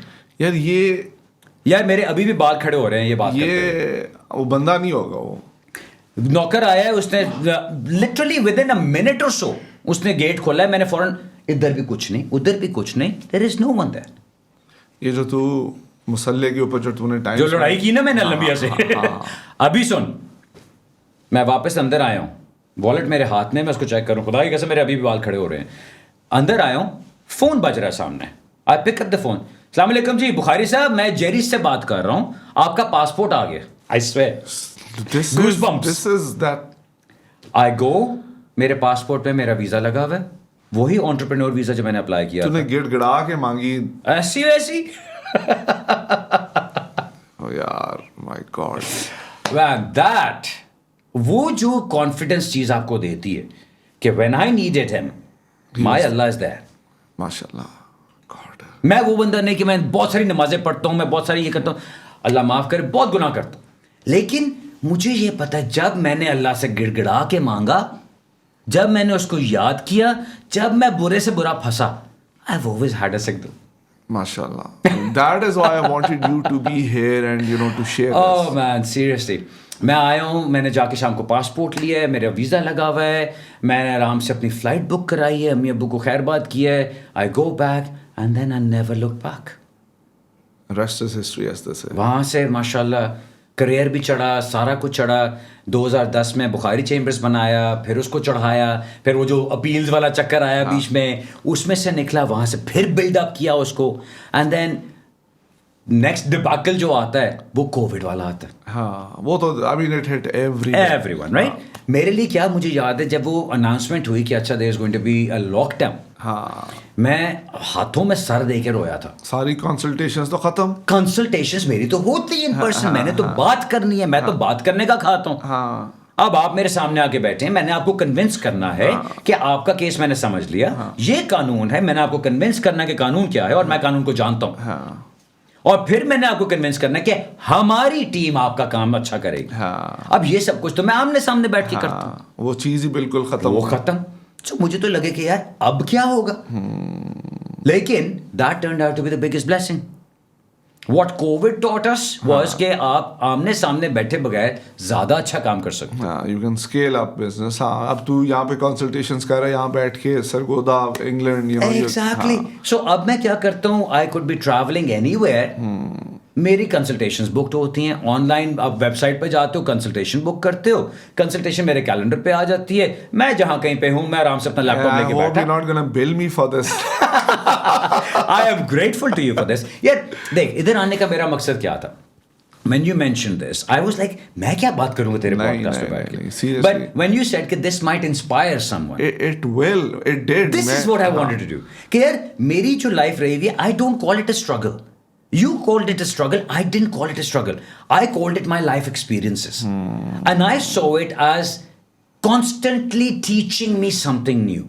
یار میرے ابھی بھی بال کھڑے ہو رہے ہیں یہ بات کرتے ہیں. وہ بندہ نہیں ہوگا, وہ نوکر آیا ہے, اس نے literally within a minute or so اس نے گیٹ کھولا ہے, میں نے فوراً, ادھر بھی کچھ نہیں, ادھر بھی کچھ نہیں, there is no one there. یہ جو تو مسلح کے اوپر جو نے ٹائم جو لڑائی کی نا میں نے المیہ سے, ابھی سن, میں واپس اندر آیا ہوں, والٹ میرے ہاتھ میں, میں اس کو چیک کروں, خدا کی قسم میرے ابھی بھی بال کھڑے ہو رہے ہیں. اندر آیا ہوں, فون بج رہا ہے سامنے, I pick up the phone. السلام علیکم جی بخاری صاحب, میں جیریز سے بات کر رہا ہوں, آپ کا پاسپورٹ آ گیا. I swear, goosebumps. This is that. I go, میرے پاسپورٹ پہ میرا ویزا لگا ہوا ہے, وہی انٹرپرینور ویزا جو میں نے اپلائی کیا. تو نے گڑ گڑا کے مانگی ایسی ویسی. یار مائی گاڈ, دیٹ وہ جو کانفیڈنس چیز آپ کو دیتی ہے کہ وین آئی نیڈیڈ ہیم مائی اللہ از دیر. ماشاء اللہ. گاڈ, میں وہ بندہ نہیں کہ میں بہت ساری نمازیں پڑھتا ہوں, میں بہت ساری یہ کرتا ہوں, اللہ معاف کرے, بہت گناہ کرتا ہوں, لیکن مجھے یہ پتا ہے جب میں نے اللہ سے گڑ گڑا کے مانگا, جب میں نے اس کو یاد کیا, جب میں برے سے برا پھنسا, I've always had a signal. MashaAllah. That is why I wanted you to be here and to share this. Oh man, seriously. میں آیا ہوں, میں نے جا کے شام کو پاسپورٹ لیا ہے, میرا ویزا لگا ہوا ہے, میں نے آرام سے اپنی فلائٹ بک کرائی ہے, امی ابو کو خیر بات کیا ہے, I go back and then I never look back. Rest is history, as they say. وہاں سے ماشاء اللہ کریئر بھی چڑھا, سارا کچھ چڑھا. 2010 میں بخاری چیمبرز بنایا, پھر اس کو چڑھایا, پھر وہ جو اپیلز والا چکر آیا بیچ میں, اس میں سے نکلا, وہاں سے پھر بلڈ اپ کیا اس کو, اینڈ دین نیکسٹ ڈباکل جو آتا ہے وہ کووڈ والا آتا ہے. ہاں وہ تو I mean it hit everyone, right? میرے لیے کیا, مجھے یاد ہے جب وہ اناؤنسمنٹ ہوئی کہ اچھا there is going to be a lockdown, میں ہاتھوں میں سر دے کے رویا تھا. ساری کنسلٹیشنز تو ختم. کنسلٹیشنز میری تو ہوتی ہیں ان پرسن, میں نے تو بات کرنی ہے, میں تو بات کرنے کا کھاتا ہوں. اب آپ میرے سامنے آ کے بیٹھے ہیں, میں نے آپ کو کنونس کرنا ہے کہ آپ کا کیس میں نے سمجھ لیا, یہ قانون ہے, میں نے آپ کو کنونس کرنا ہے کہ قانون کیا ہے, اور میں قانون کو جانتا ہوں, اور پھر میں نے آپ کو کنونس کرنا ہے کہ ہماری ٹیم آپ کا کام اچھا کرے گی. اب یہ سب کچھ تو میں آمنے سامنے بیٹھ کے کرتا ہوں, وہ چیز ہی بالکل ختم, وہ ختم. تو مجھے تو لگے کہ یار اب کیا ہوگا, لیکن that turned out to be the biggest blessing. What COVID taught us was کہ آپ آمنے سامنے بیٹھے بغیر زیادہ اچھا کام کر سکتے ہیں. you can scale up business. ہاں اب تو یہاں پہ کنسلٹیشنز کر رہا ہے, یہاں بیٹھ کے سرگودا انگلینڈ. Exactly. So اب میں کیا کرتا ہوں, I could be traveling anywhere. میری کنسلٹیشنز بکڈ ہوتی ہیں آن لائن. آپ ویب سائٹ پہ جاتے ہو, کنسلٹیشن بک کرتے ہو, کنسلٹیشن میرے کیلنڈر پہ آ جاتی ہے, میں جہاں کہیں پہ ہوں میں آرام سے اپنا لیپ ٹاپ لے کے بیٹھا. You're not gonna bill me for this. I am grateful to you for this. یار دیکھ, ادھر آنے کا میرا مقصد کیا تھا. When you mentioned this, I was like, میں کیا بات کروں گا تیرے پوڈ کاسٹ پہ بیٹھ کے. But when you said کہ this might inspire someone, it will, it did. This is what I wanted to do. کہ یار میری جو لائف رہی ہوئی ہے, I don't call it a struggle. You called it a struggle. I didn't call it a struggle. I called it my life experiences. And I saw it as constantly teaching me something new.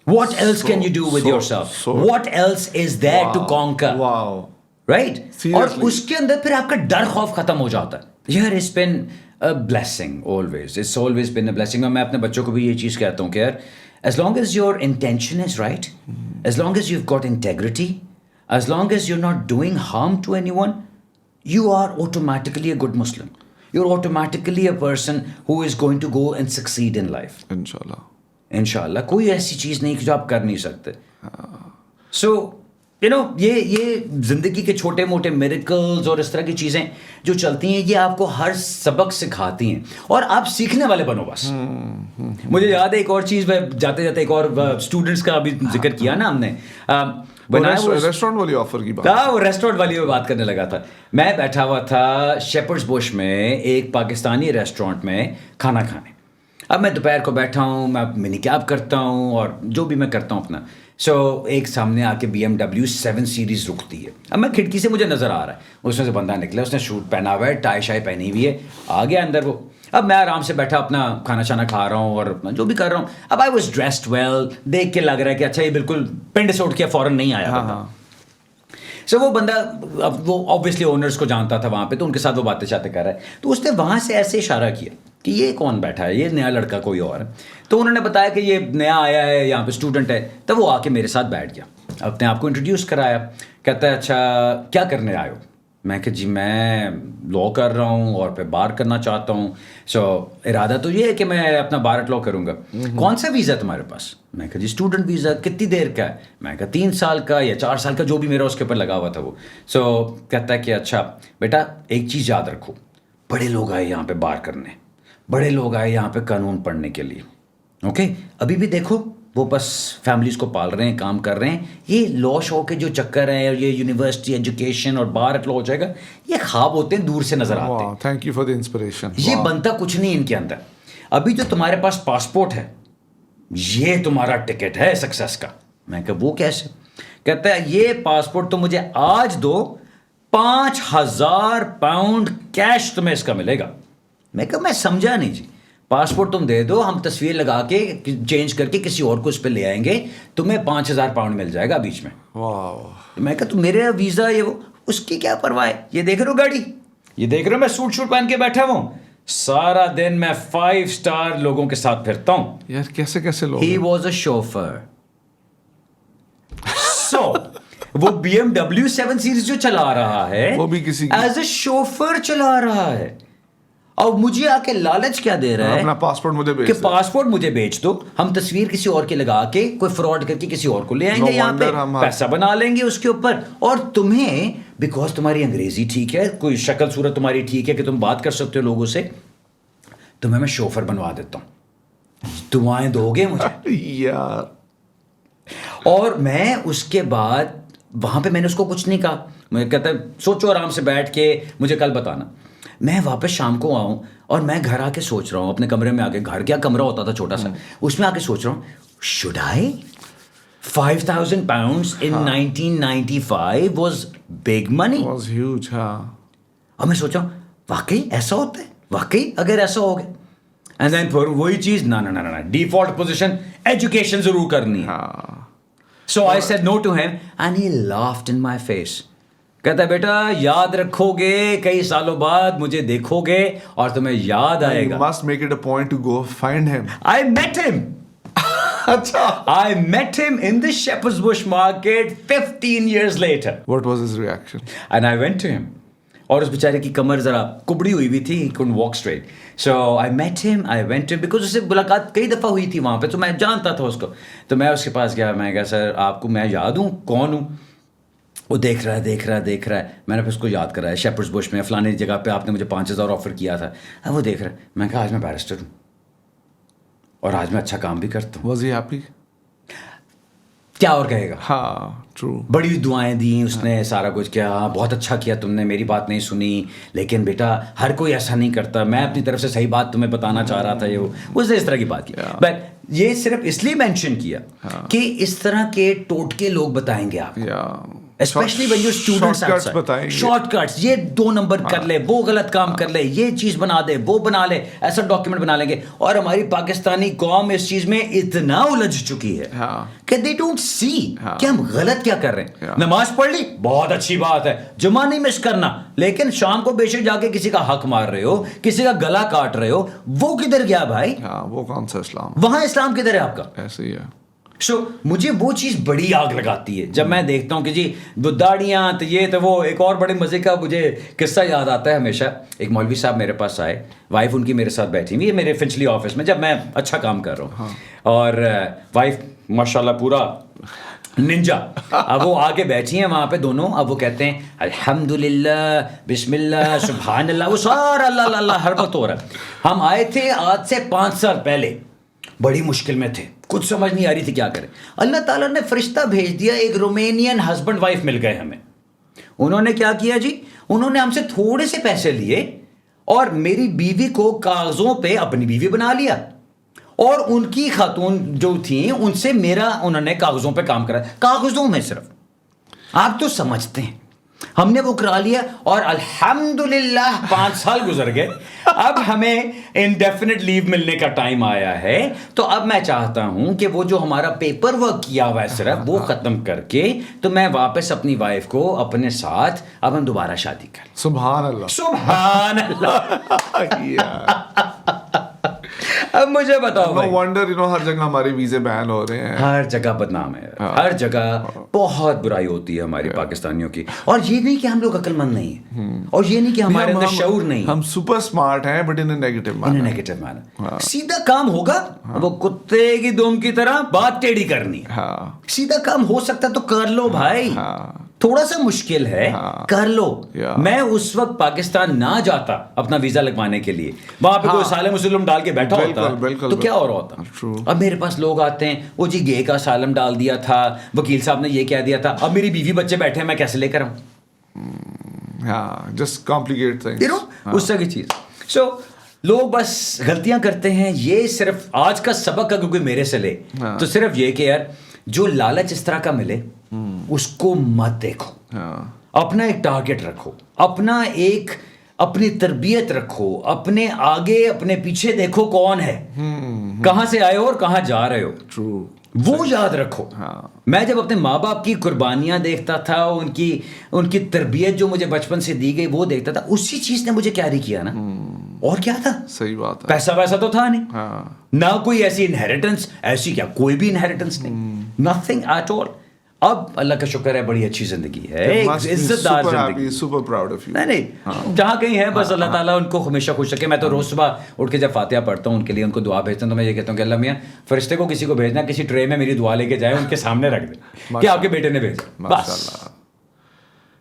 What else can you do with yourself? What else is there to conquer? Wow. Right? اور اس کے اندر پھر آپ کا ڈر خوف ختم ہو جاتا ہے. Here it's been a blessing always. It's always been a blessing. اور میں اپنے بچوں کو بھی یہ چیز کہتا ہوں کہ یار as long as your intention is right, as long as you've got integrity, as long as you're not doing harm to anyone, you are automatically a good Muslim. You're automatically a person who is going to go and succeed in life. Inshallah. کوئی ایسی چیز نہیں جو آپ کر نہیں سکتے. So, you know, یہ زندگی کے چھوٹے موٹے میریکلز اور اس طرح کی چیزیں جو چلتی ہیں, یہ آپ کو ہر سبق سکھاتی ہیں, اور آپ سیکھنے والے بنو بس. مجھے یاد ہے ایک اور چیز, میں جاتے جاتے ایک اور اسٹوڈنٹس کا ابھی ذکر کیا نا ہم نے, ریسٹورینٹ والی آفر کی بات, وہ ریسٹورینٹ والی بات کرنے لگا تھا. میں بیٹھا ہوا تھا شیپرڈز بش میں ایک پاکستانی ریسٹورینٹ میں کھانا کھانے. اب میں دوپہر کو بیٹھا ہوں, میں منی کیب کرتا ہوں اور جو بھی میں کرتا ہوں اپنا. سو ایک سامنے آ کے BMW 7 سیریز رکتی ہے. اب میں کھڑکی سے مجھے نظر آ رہا ہے, اس میں سے بندہ نکلا, اس نے شوٹ پہنا ہوا ہے, ٹائی شائی پہنی ہوئی ہے, آ گیا اندر وہ. اب میں آرام سے بیٹھا اپنا کھانا شانا کھا رہا ہوں اور اپنا جو بھی کر رہا ہوں. اب آئی واز ڈریسڈ ویل, دیکھ کے لگ رہا ہے کہ اچھا یہ بالکل پنڈ سے اٹھ کے فوراً نہیں آیا. سو وہ بندہ, اب وہ آبویسلی اونرس کو جانتا تھا وہاں پہ, تو ان کے ساتھ وہ باتیں شاتیں کر رہا ہے. تو اس نے وہاں سے ایسے اشارہ کیا کہ یہ کون بیٹھا ہے, یہ نیا لڑکا کوئی اور ہے. تو انہوں نے بتایا کہ یہ نیا آیا ہے, یہاں پہ اسٹوڈنٹ ہے. تو وہ آ کے میرے ساتھ بیٹھ گیا, اپنے آپ کو انٹروڈیوس کرایا, کہتا ہے اچھا کیا کرنے آئے ہو. میں کہ جی میں لاء کر رہا ہوں اور پھر بار کرنا چاہتا ہوں. سو ارادہ تو یہ ہے کہ میں اپنا بار ایٹ لاء کروں گا. کون سا ویزا ہے تمہارے پاس؟ میں کہا جی اسٹوڈنٹ ویزا. کتنی دیر کا ہے؟ میں کہا 3 سال کا یا 4 سال کا, جو بھی میرا اس کے اوپر لگا ہوا تھا وہ. سو کہتا ہے کہ اچھا بیٹا ایک چیز یاد رکھو, بڑے لوگ آئے یہاں پہ بار کرنے, بڑے لوگ آئے یہاں پہ قانون پڑھنے کے لیے. اوکے, ابھی بھی دیکھو وہ بس فیملیز کو پال رہے ہیں, کام کر رہے ہیں. یہ لاء شو کے جو چکر ہیں اور یہ یونیورسٹی ایجوکیشن اور بار ایٹ لاء ہو جائے گا, یہ خواب ہوتے ہیں, دور سے نظر آتے ہیں. Thank you for the inspiration. یہ بنتا کچھ نہیں ان کے اندر. ابھی جو تمہارے پاس پاسپورٹ ہے, یہ تمہارا ٹکٹ ہے سکسیس کا. میں کہ وہ کیسے؟ کہتا ہے یہ پاسپورٹ تو مجھے آج دو, 5,000 پاؤنڈ کیش تمہیں اس کا ملے گا. میں کہ میں سمجھا نہیں جی. پاسپورٹ تم دے دو, ہم تصویر لگا کے چینج کر کے کسی اور کو اس پہ لے آئیں گے, تمہیں 5,000 پاؤنڈ مل جائے گا بیچ میں. میں کہا تو میرے ویزا یہ وہ, اس کی کیا پرواہ ہے. یہ دیکھ رہے ہو گاڑی, یہ دیکھ رہے ہو میں سوٹ شوٹ پہن کے بیٹھا ہوں, سارا دن میں 5 اسٹار لوگوں کے ساتھ پھرتا ہوں. یار کیسے کیسے لوگ. He was a chauffeur. So وہ BMW 7 سیریز جو چلا رہا ہے, وہ بھی کسی ایز اے شوفر چلا رہا ہے. اور مجھے آ کے لالچ کیا دے رہا ہے اپنا پاسپورٹ مجھے کہ پاسپورٹ مجھے بیچ دو, ہم تصویر کسی اور کی لگا کے کوئی فراڈ کر کے کسی اور کو لے آئیں گے یہاں پہ, پیسہ بنا لیں گے اس کے اوپر, اور تمہیں بیکاز تمہاری انگریزی ٹھیک ہے, کوئی شکل صورت تمہاری ٹھیک ہے کہ تم بات کر سکتے ہو لوگوں سے, تمہیں میں شوفر بنوا دیتا ہوں, دعائیں دو گے مجھے یار. اور میں اس کے بعد وہاں پہ میں نے اس کو کچھ نہیں کہا, میں کہتا سوچو آرام سے بیٹھ کے مجھے کل بتانا. میں واپس شام کو آؤں اور میں گھر آ کے سوچ رہا ہوں, اپنے کمرے میں آ کے, گھر کیا کمرہ ہوتا تھا چھوٹا سا, اس میں آ کے سوچ رہا ہوں should I 5,000 pounds in 1995 was big money. Was huge, ہاں. اور میں سوچا واقعی ایسا ہوتا ہے, واقعی اگر ایسا ہو گیا, اینڈ دین پھر وہی چیز نا ڈیفالٹ پوزیشن ایجوکیشن ضرور کرنی ہے. So I said no to him and he laughed in my face. کہتا ہے بیٹا یاد رکھو گے, کئی سالوں بعد مجھے دیکھو گے اور تمہیں یاد آئے گا. You must make it a point to go find him. I met him. اچھا. I met him in the Shepherd's Bush market 15 years later. What was his reaction? And I went to him. اور اس بیچارے کی کمر ذرا کبڑی ہوئی ہوئی تھی, he couldn't walk straight. So I met him, I went to him because اس سے ملاقات کئی دفعہ ہوئی تھی وہاں پہ, تو میں جانتا تھا اس کو. تو میں اس کے پاس گیا, میں کہا سر آپ کو میں یاد ہوں, کون ہوں؟ وہ دیکھ رہا ہے. میں نے پھر اس کو یاد کرایا, شیپرڈز بش میں فلانے جگہ پہ آپ نے مجھے 5,000 آفر کیا تھا. وہ دیکھ رہا ہے, میں کہا آج میں بیرسٹر ہوں اور آج میں اچھا کام بھی کرتا ہوں. Was he happy? کیا اور کہے گا. ہاں ٹرو. بڑی دعائیں دیں اس نے, سارا کچھ کیا, بہت اچھا کیا تم نے, میری بات نہیں سنی, لیکن بیٹا ہر کوئی ایسا نہیں کرتا, میں اپنی طرف سے صحیح بات تمہیں بتانا چاہ رہا تھا. یہ اس نے اس طرح کی بات کی. بٹ یہ صرف اس لیے مینشن کیا کہ اس طرح کے ٹوٹکے لوگ بتائیں گے آپ, especially when your students outside. Shortcuts, یہ 2 نمبر کر لے, وہ غلط کام کر لے, یہ چیز بنا دے, وہ بنا لے, ایسا ڈاکیومنٹ بنا لیں گے. اور ہماری پاکستانی قوم اس چیز میں اتنا الجھ چکی ہے کہ they don't see کہ ہم غلط کیا کر رہے ہیں. نماز پڑھ لی, بہت اچھی بات ہے, جمعہ نہیں مس کرنا, لیکن شام کو بے شک جا کے کسی کا حق مار رہے ہو, کسی کا گلا کاٹ رہے ہو, وہ کدھر گیا بھائی؟ وہ کون سا اسلام؟ وہاں اسلام کدھر ہے آپ کا؟ ایسے ہی ہے. سو مجھے وہ چیز بڑی آگ لگاتی ہے جب میں دیکھتا ہوں کہ جی وہ داڑیاں تو یہ تو وہ. ایک اور بڑے مزے کا مجھے قصہ یاد آتا ہے ہمیشہ. ایک مولوی صاحب میرے پاس آئے, وائف ان کی میرے ساتھ بیٹھی ہوئی ہے میرے فنچلی آفس میں جب میں اچھا کام کر رہا ہوں, اور وائف ماشاء اللہ پورا ننجا. اب وہ آگے بیٹھی ہیں وہاں پہ دونوں, اب وہ کہتے ہیں الحمدللہ, بسم اللہ, سبحان اللہ, وہ سارا اللہ اللہ ہر وقت ہو رہا ہے. ہم آئے تھے آج سے 5 سال پہلے, بڑی مشکل میں تھے, کچھ سمجھ نہیں آ رہی تھی کیا کریں. اللہ تعالیٰ نے فرشتہ بھیج دیا, ایک رومینین ہسبینڈ وائف مل گئے ہمیں. انہوں نے کیا کیا جی, انہوں نے ہم سے تھوڑے سے پیسے لیے اور میری بیوی کو کاغذوں پہ اپنی بیوی بنا لیا, اور ان کی خاتون جو تھیں ان سے میرا انہوں نے کاغذوں پہ کام کرا, کاغذوں میں صرف. آپ تو سمجھتے ہیں, ہم نے وہ کرا لیا اور الحمدللہ 5 سال گزر گئے. اب ہمیں انڈیفینٹ لیو ملنے کا ٹائم آیا ہے, تو اب میں چاہتا ہوں کہ وہ جو ہمارا پیپر ورک کیا ہوا ہے صرف وہ ختم کر کے تو میں واپس اپنی وائف کو اپنے ساتھ, اب ہم دوبارہ شادی کریں. سبحان اللہ, سبحان اللہ. اب مجھے بتاؤ no wonder ہر جگہ ہمارے ویزے بین ہو رہے ہیں, ہر جگہ بدنام ہے, ہر جگہ بہت برائی ہوتی ہے ہماری پاکستانیوں کی. اور یہ نہیں کہ ہم لوگ عقل مند نہیں ہیں, اور یہ نہیں کہ ہمارے اندر شعور نہیں, ہم سپر اسمارٹ ہیں بٹ ان نیگیٹو مینر. سیدھا کام ہوگا, وہ کتے کی دم کی طرح بات ٹیڑھی کرنی, سیدھا کام ہو سکتا تو کر لو بھائی, تھوڑا سا مشکل ہے کر لو. میں اس وقت پاکستان نہ جاتا اپنا ویزا لگوانے کے لیے, وہاں پہ کوئی سالم مسلم ڈال کے بیٹھا ہوتا تو کیا اور ہوتا. اب میرے پاس لوگ آتے ہیں, وہ جی گے کا سالم ڈال دیا تھا, وکیل صاحب نے یہ کہہ دیا تھا, اب میری بیوی بچے بیٹھے ہیں, میں کیسے لے کر آؤں؟ جسٹ کمپلیکیٹ تھنگز, اس طرح کی چیز. سو لوگ بس غلطیاں کرتے ہیں. یہ صرف آج کا سبق اگر کوئی میرے سے لے تو صرف یہ کہ یار جو لالچ اس طرح کا ملے اس کو مت دیکھو, اپنا ایک ٹارگٹ رکھو, اپنی تربیت رکھو, اپنے آگے اپنے پیچھے دیکھو کون ہے, کہاں سے آئے ہو اور کہاں جا رہے ہو, وہ یاد رکھو. میں جب اپنے ماں باپ کی قربانیاں دیکھتا تھا, ان کی تربیت جو مجھے بچپن سے دی گئی وہ دیکھتا تھا, اسی چیز نے مجھے کیری کیا نا. اور کیا تھا, صحیح بات ہے, پیسہ ویسا تو تھا نہیں, نہ کوئی ایسی انہیریٹنس, ایسی کیا کوئی بھی انہیریٹنس نہیں, نتھنگ ایٹ آل. اب اللہ کا شکر ہے بڑی اچھی زندگی ہے, ایک عزت دار زندگی. super proud of you. نہیں جہاں کہیں ہے بس اللہ تعالیٰ ان کو ہمیشہ خوش رکھے. میں تو روز صبح اٹھ کے جب فاتحہ پڑھتا ہوں ان کے لیے, ان کو دعا بھیجتا ہوں, تو میں یہ کہتا ہوں کہ اللہ میاں فرشتے کو کسی کو بھیجنا, کسی ٹرے میں میری دعا لے کے جائے, ان کے سامنے رکھ دے کہ آپ کے بیٹے نے بھیجا بس.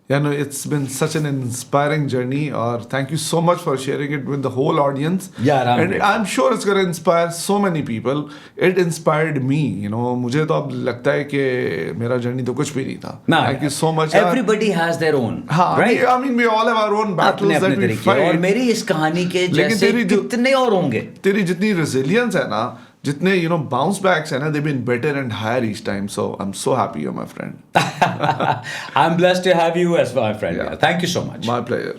Yeah, no, it's been such an inspiring journey. Or thank you so much for sharing it with the whole audience. Yeah, and I'm sure it's going to inspire so many people. It inspired me. You know, مجھے تو اب لگتا ہے کہ میرا journey تو کچھ بھی نہیں تھا. Thank you so much. Everybody has their own. Right? I mean, we all have our own battles that we fight. اور میری اس کہانی کے جیسے کتنے اور ہوں گے. تیری جتنی resilience ہے نا, جتنے bounce backs ہیں نا, they've been better and higher each time. So I'm so happy you're my friend. I'm blessed to have you as my friend. Yeah. Thank you so much. My pleasure.